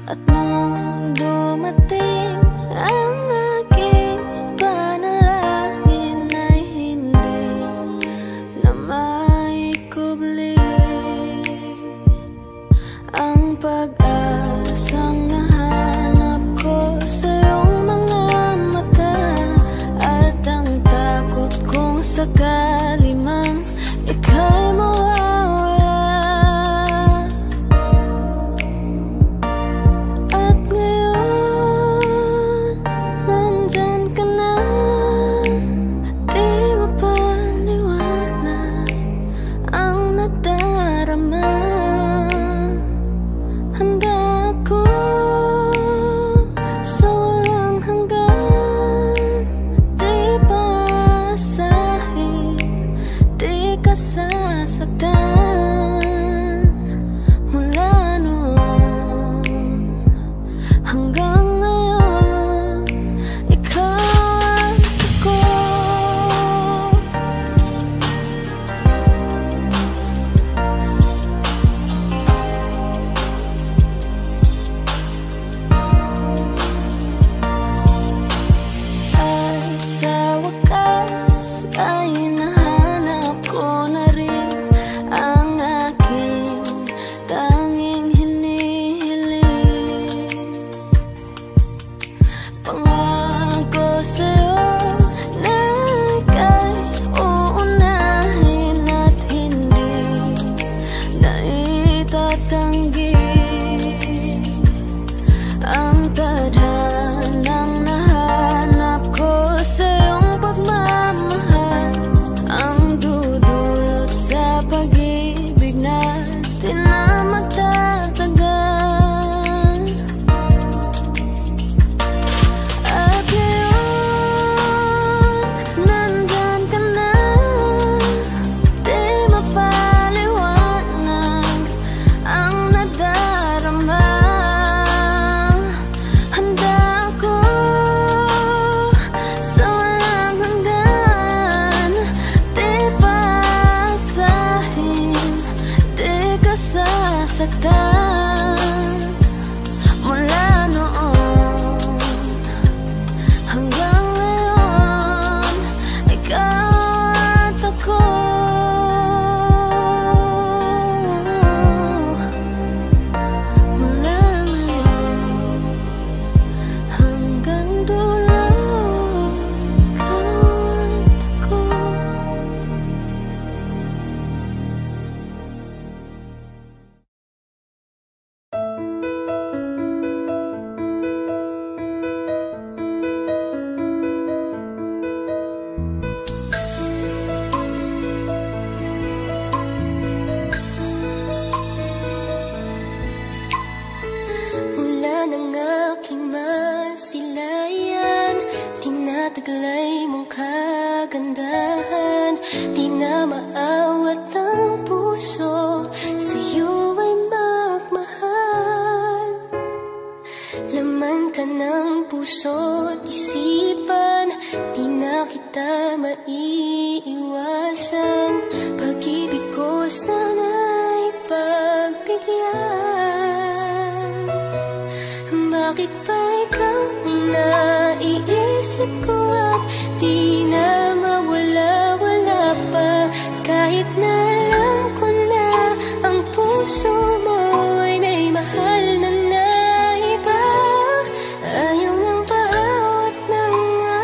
At nung dumating ang aking panalangin ay hindi na maikubli ang pag-asang nahanap ko sa iyong mga mata, at ang takot kong sakali mang ika'y mawawala. At ngayon, nandyan ka na, di mapaliwanag ang nadarama. Handa ako sa walang hanggan, di basahin, di ka sasaktan. Mula noon hanggang ngayon, ikaw at ako. At sa wakas ay nahanap ko na rin ang aking tanging hinihiling. Pangako sa'yo na ika'y uunahin at hindi na itatanggi ang tadhanang nahanap ko sa iyong pagmamahal, ang dudulot sa pag-ibig natin na magtatagal. At ngayon, nandyan ka na, di mapaliwanag ang nadarama. Handa ako sa walang hanggan, di basahin, di ka sasaktan. Mula noon hanggang ngayon, ikaw at ako. Mula ngayon hanggang dulo, ikaw at ako. Mula ng aking masilayan, tinataglay mong kagandahan, di na maawat ang puso, sa'yo ay magmahal. Laman ka ng puso't isipan, di na kita maiiwasan, pag-ibig ko sana'y pagbigyan. Bakit ba ikaw ang naiisip ko at di na mawala-wala pa, kahit na alam ko na ang puso mo ay may mahal na iba. Ayaw ng paawat ng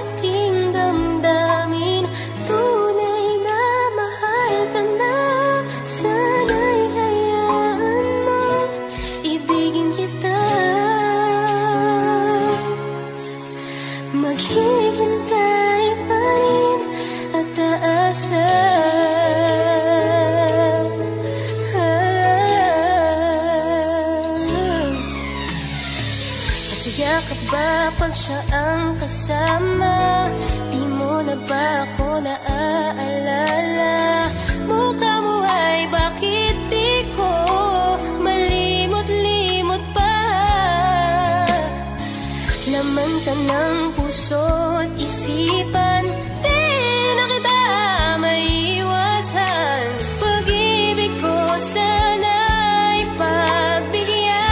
aking damdamin, tunay na mahal ka na. Sana'y hayaan mong ibigin kita, maghihintay pa rin at aasa. Masaya ka ba pag siya ang kasama? Di mo na ba ako naaalala? Mukha mo ay bakit di ko malimot-limot pa? Laman ka ng puso't isipan, di na kita maiiwasan, pag-ibig ko sana'y pagbigyan.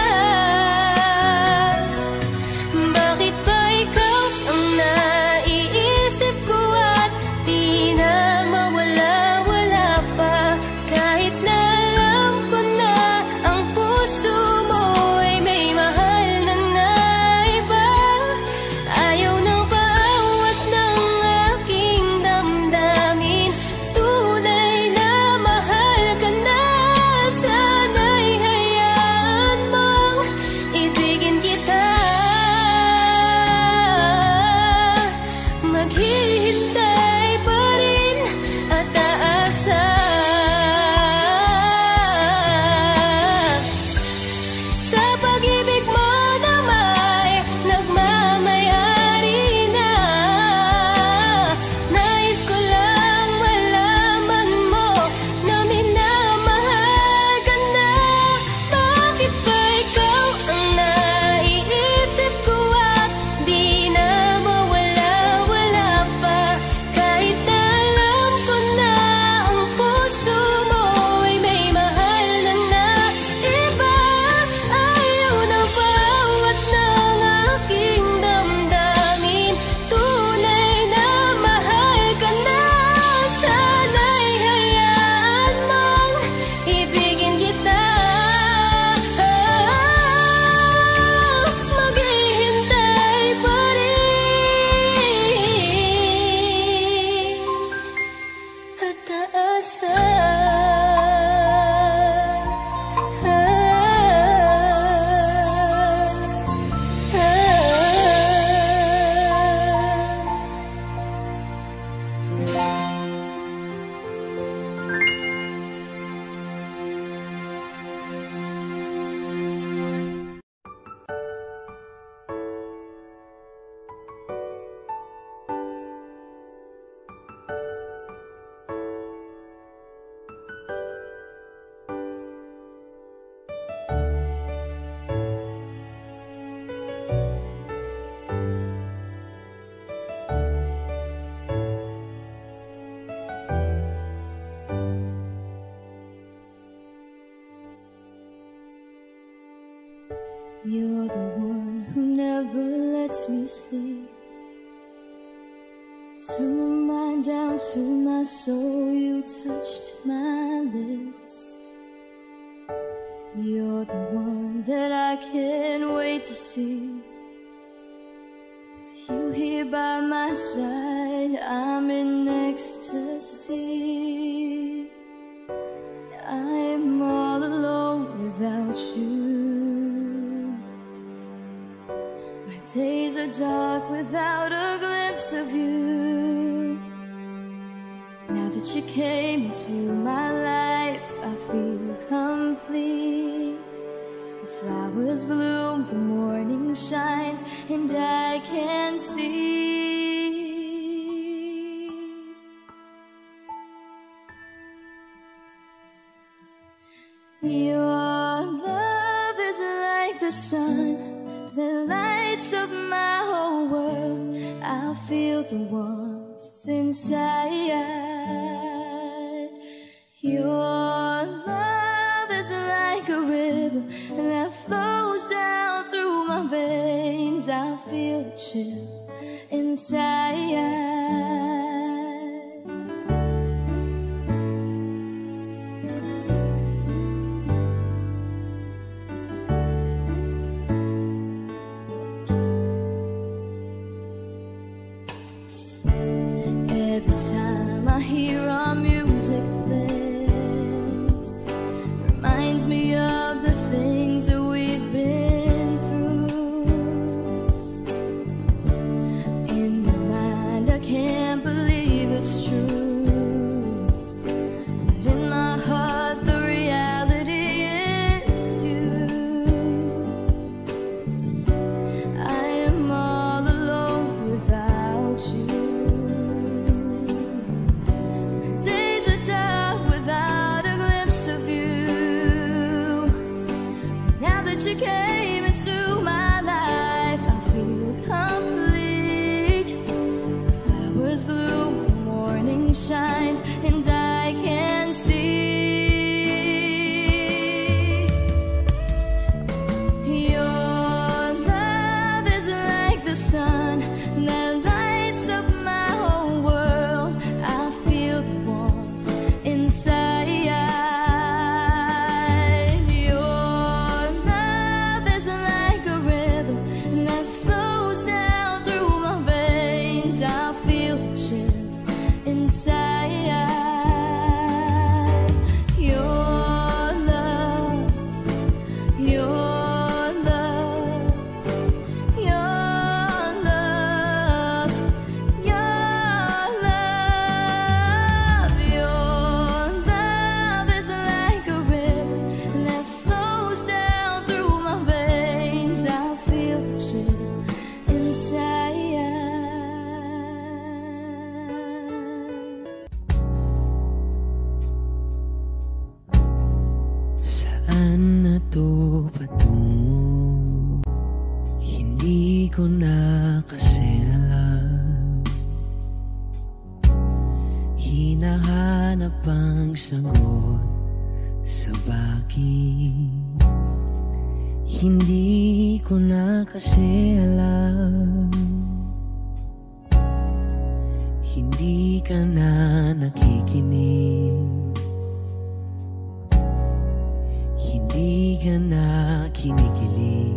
makes me sleep. Turn my mind down to my soul, you touched my lips. You're the one that I can't wait to see. With you here by my side, I'm in ecstasy. I'm all alone without you. My days are dark without a glimpse of you. Now that you came into my life, I feel complete. The flowers bloom, the morning shines, and I can see. Your love is like the sun that lights up my whole world. I feel the warmth inside. Your love is like a river that flows down through my veins. I feel the chill inside. Every time I hear our music play, reminds me of the things that we've been through. In my mind I can't believe it's true, but in my heart the reality is you. I am all alone without you. You came into my life, I feel complete. The flowers bloom, the morning shines, and I can see. Your love is like the sun that lights up my whole world. I feel the warmth inside. Saan na to patungo? Hindi ko na kasi alam. Hinahanap ang sagot sa bakit. Hindi ko na kasi alam. Hindi ka na nakikinig. Hindi ka na kinikilig.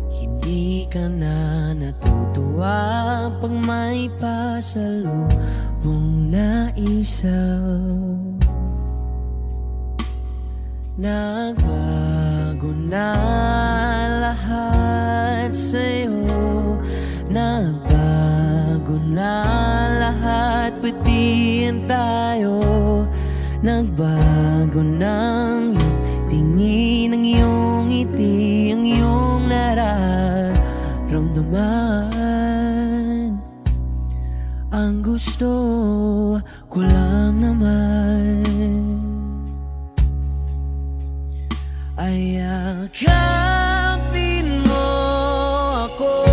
Hindi ka na natutuwa pag may pasalubong na isaw. Nagbago na lahat sa'yo. Nagbago na lahat, pati yan tayo. Nagbago ng tingin, ang iyong ngiti, ang iyong nararamdaman. Ang gusto ko lang naman ay yakapin mo ako,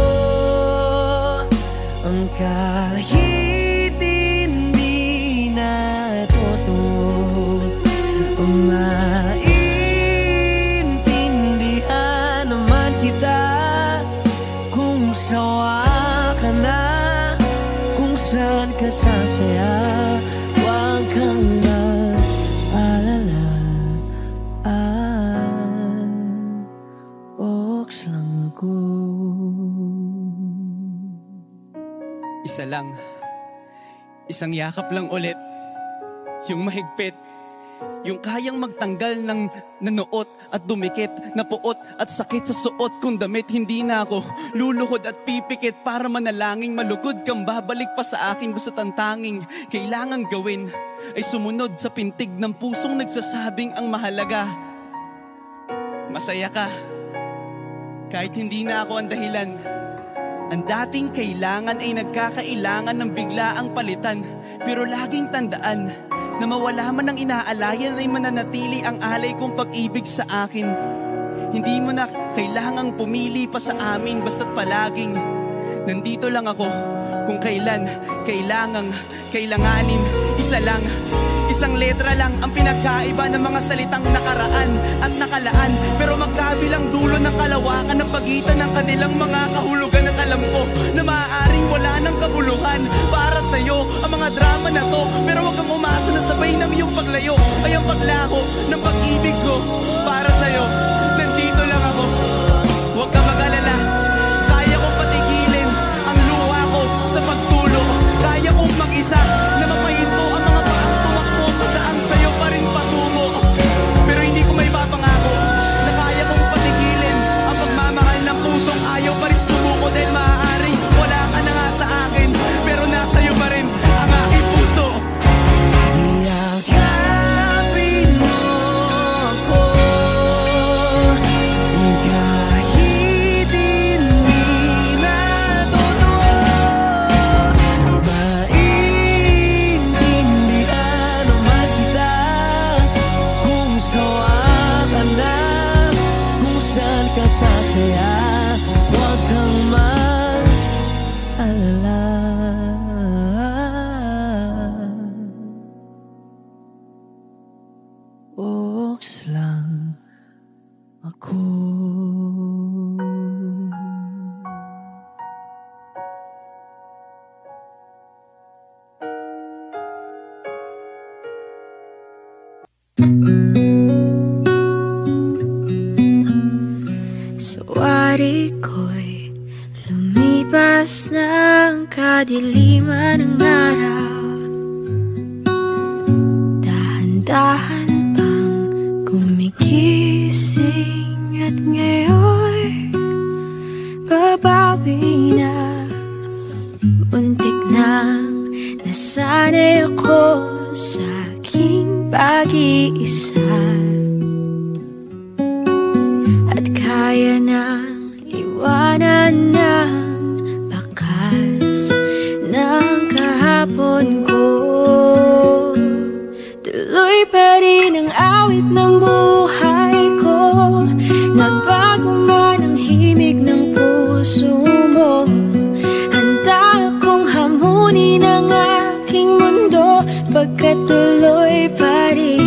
ang kahit hindi na totoo. Maintindihan naman kita. kasasaya. Huwag kang mag-alala, Ox lang ako. Isa lang, isang yakap lang ulit, yung mahigpit, yung kayang magtanggal ng nanuot at dumikit, na puot at sakit sa suot kong damit. Hindi na ako luluhod at pipikit para manalangin malugod kang babalik pa sa akin. Basta ang tanging kailangan gawin ay sumunod sa pintig ng pusong nagsasabing ang mahalaga masaya ka. Kahit hindi na ako ang dahilan, ang dating kailangan ay nagkakailangan ng biglaang palitan. Pero laging tandaan na mawala man ang inaalayan ay mananatili ang alay kong pag-ibig sa akin. Hindi mo na kailangang pumili pa sa amin, basta't palaging nandito lang ako kung kailan kailanganin. Isa lang, isang letra lang ang pinagkaiba ng mga salitang nakaraan at nakalaan. Pero magkabilang dulo ng kalawakan ng pagitan ng kanilang mga kahulugan. At alam ko na maaaring wala ng kabuluhan para sa'yo ang mga drama na to. Pero wag kang umasa na sabay ng iyong paglayo ay ang paglaho ng pag-ibig ko para sa'yo. Nandito lang ako, huwag ka mag-alala. Kaya kong patigilin ang luha ko sa pagtulo. Kaya kong mag-isa na mapahinto ang mga paang tumakbo sa daan sa'yo pa rin patungo. Pero hindi ko may mapangako na kaya kong patigilin ang pagmamahal ng pusong ayaw pa rin sumuko. Dahil maaaring wala ka na nga sa akin, pero nasa'yo pa rin ang aking puso. Yakapin mo ako kahit hindi na totoo. Maintindihan naman kita kung sawa ka na, kung saan ka sasaya. Huwag kang mag-alala, Ox lang ako. Sawari ko'y lumipas ng kadiliman ng araw. Dahan-dahan pang gumigising at ngayon babawi na. Muntik nang nasanay ako sa aking pag-iisa. Kaya nang iwanan ng bakas ng kahapon ko. Tuloy pa rin ang awit ng buhay ko. Nagbago man ang himig ng puso mo. Handa akong hamunin ang aking mundo, pagkat tuloy pa rin.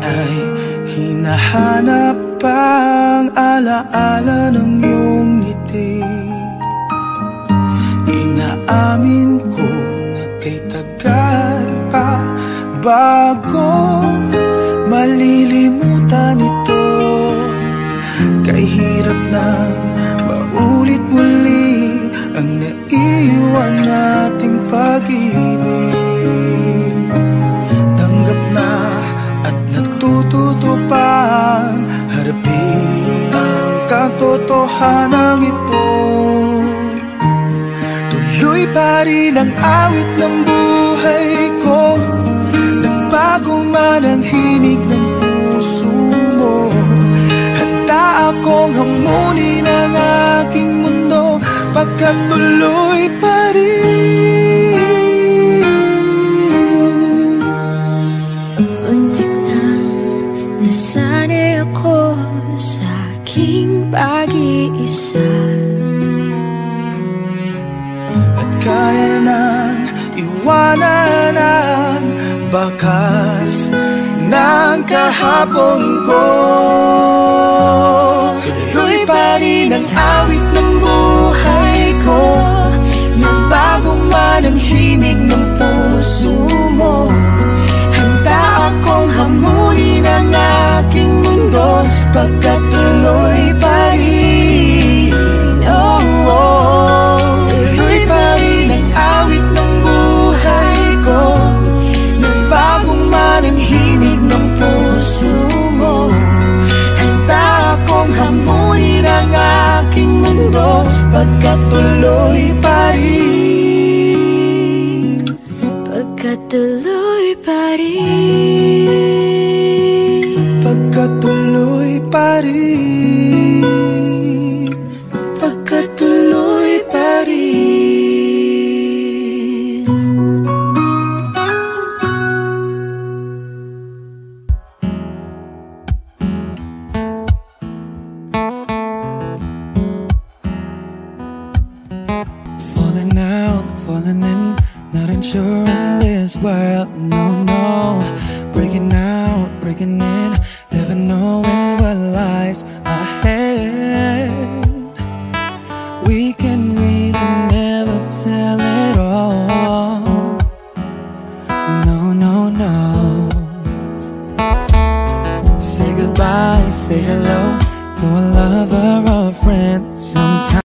Ay hinahanap ang alaala ng iyong ngiti. Inaamin ko na kay tagal pa bago malilimutan ito. Kay hirap na maulit muli ang naiwan nating pag-ibig. Tanggap na at natututo pang harapin ang katotohanan ito. Tuloy pa rin ang awit ng buhay ko. Nagbago man ang hinig ng puso mo. Handa akong hamunin ang aking mundo, pagkat tuloy pa rin. Nasanay ako sa aking pag-iisa. At kaya nang iwanan ang bakas ng kahapon ko. Tuloy pa rin ang awit ng buhay. man ang himig ng puso mo, handa akong hamunin ang aking mundo pagkatuloy pa rin. Oh, oh. Tuloy pa rin ang awit ng buhay ko, nagbago man ang himig ng puso mo, handa akong hamunin ang aking mundo pagkatuloy pa rin. Pagkatuloy pa rin. Pagkatuloy pa rin. Pagkatuloy pa rin. Falling out, falling in, not unsure in this world, no, no. Breaking out, breaking in, never knowing what lies ahead. We can really never tell it all. No, no, no. Say goodbye, say hello to a lover or a friend. Sometimes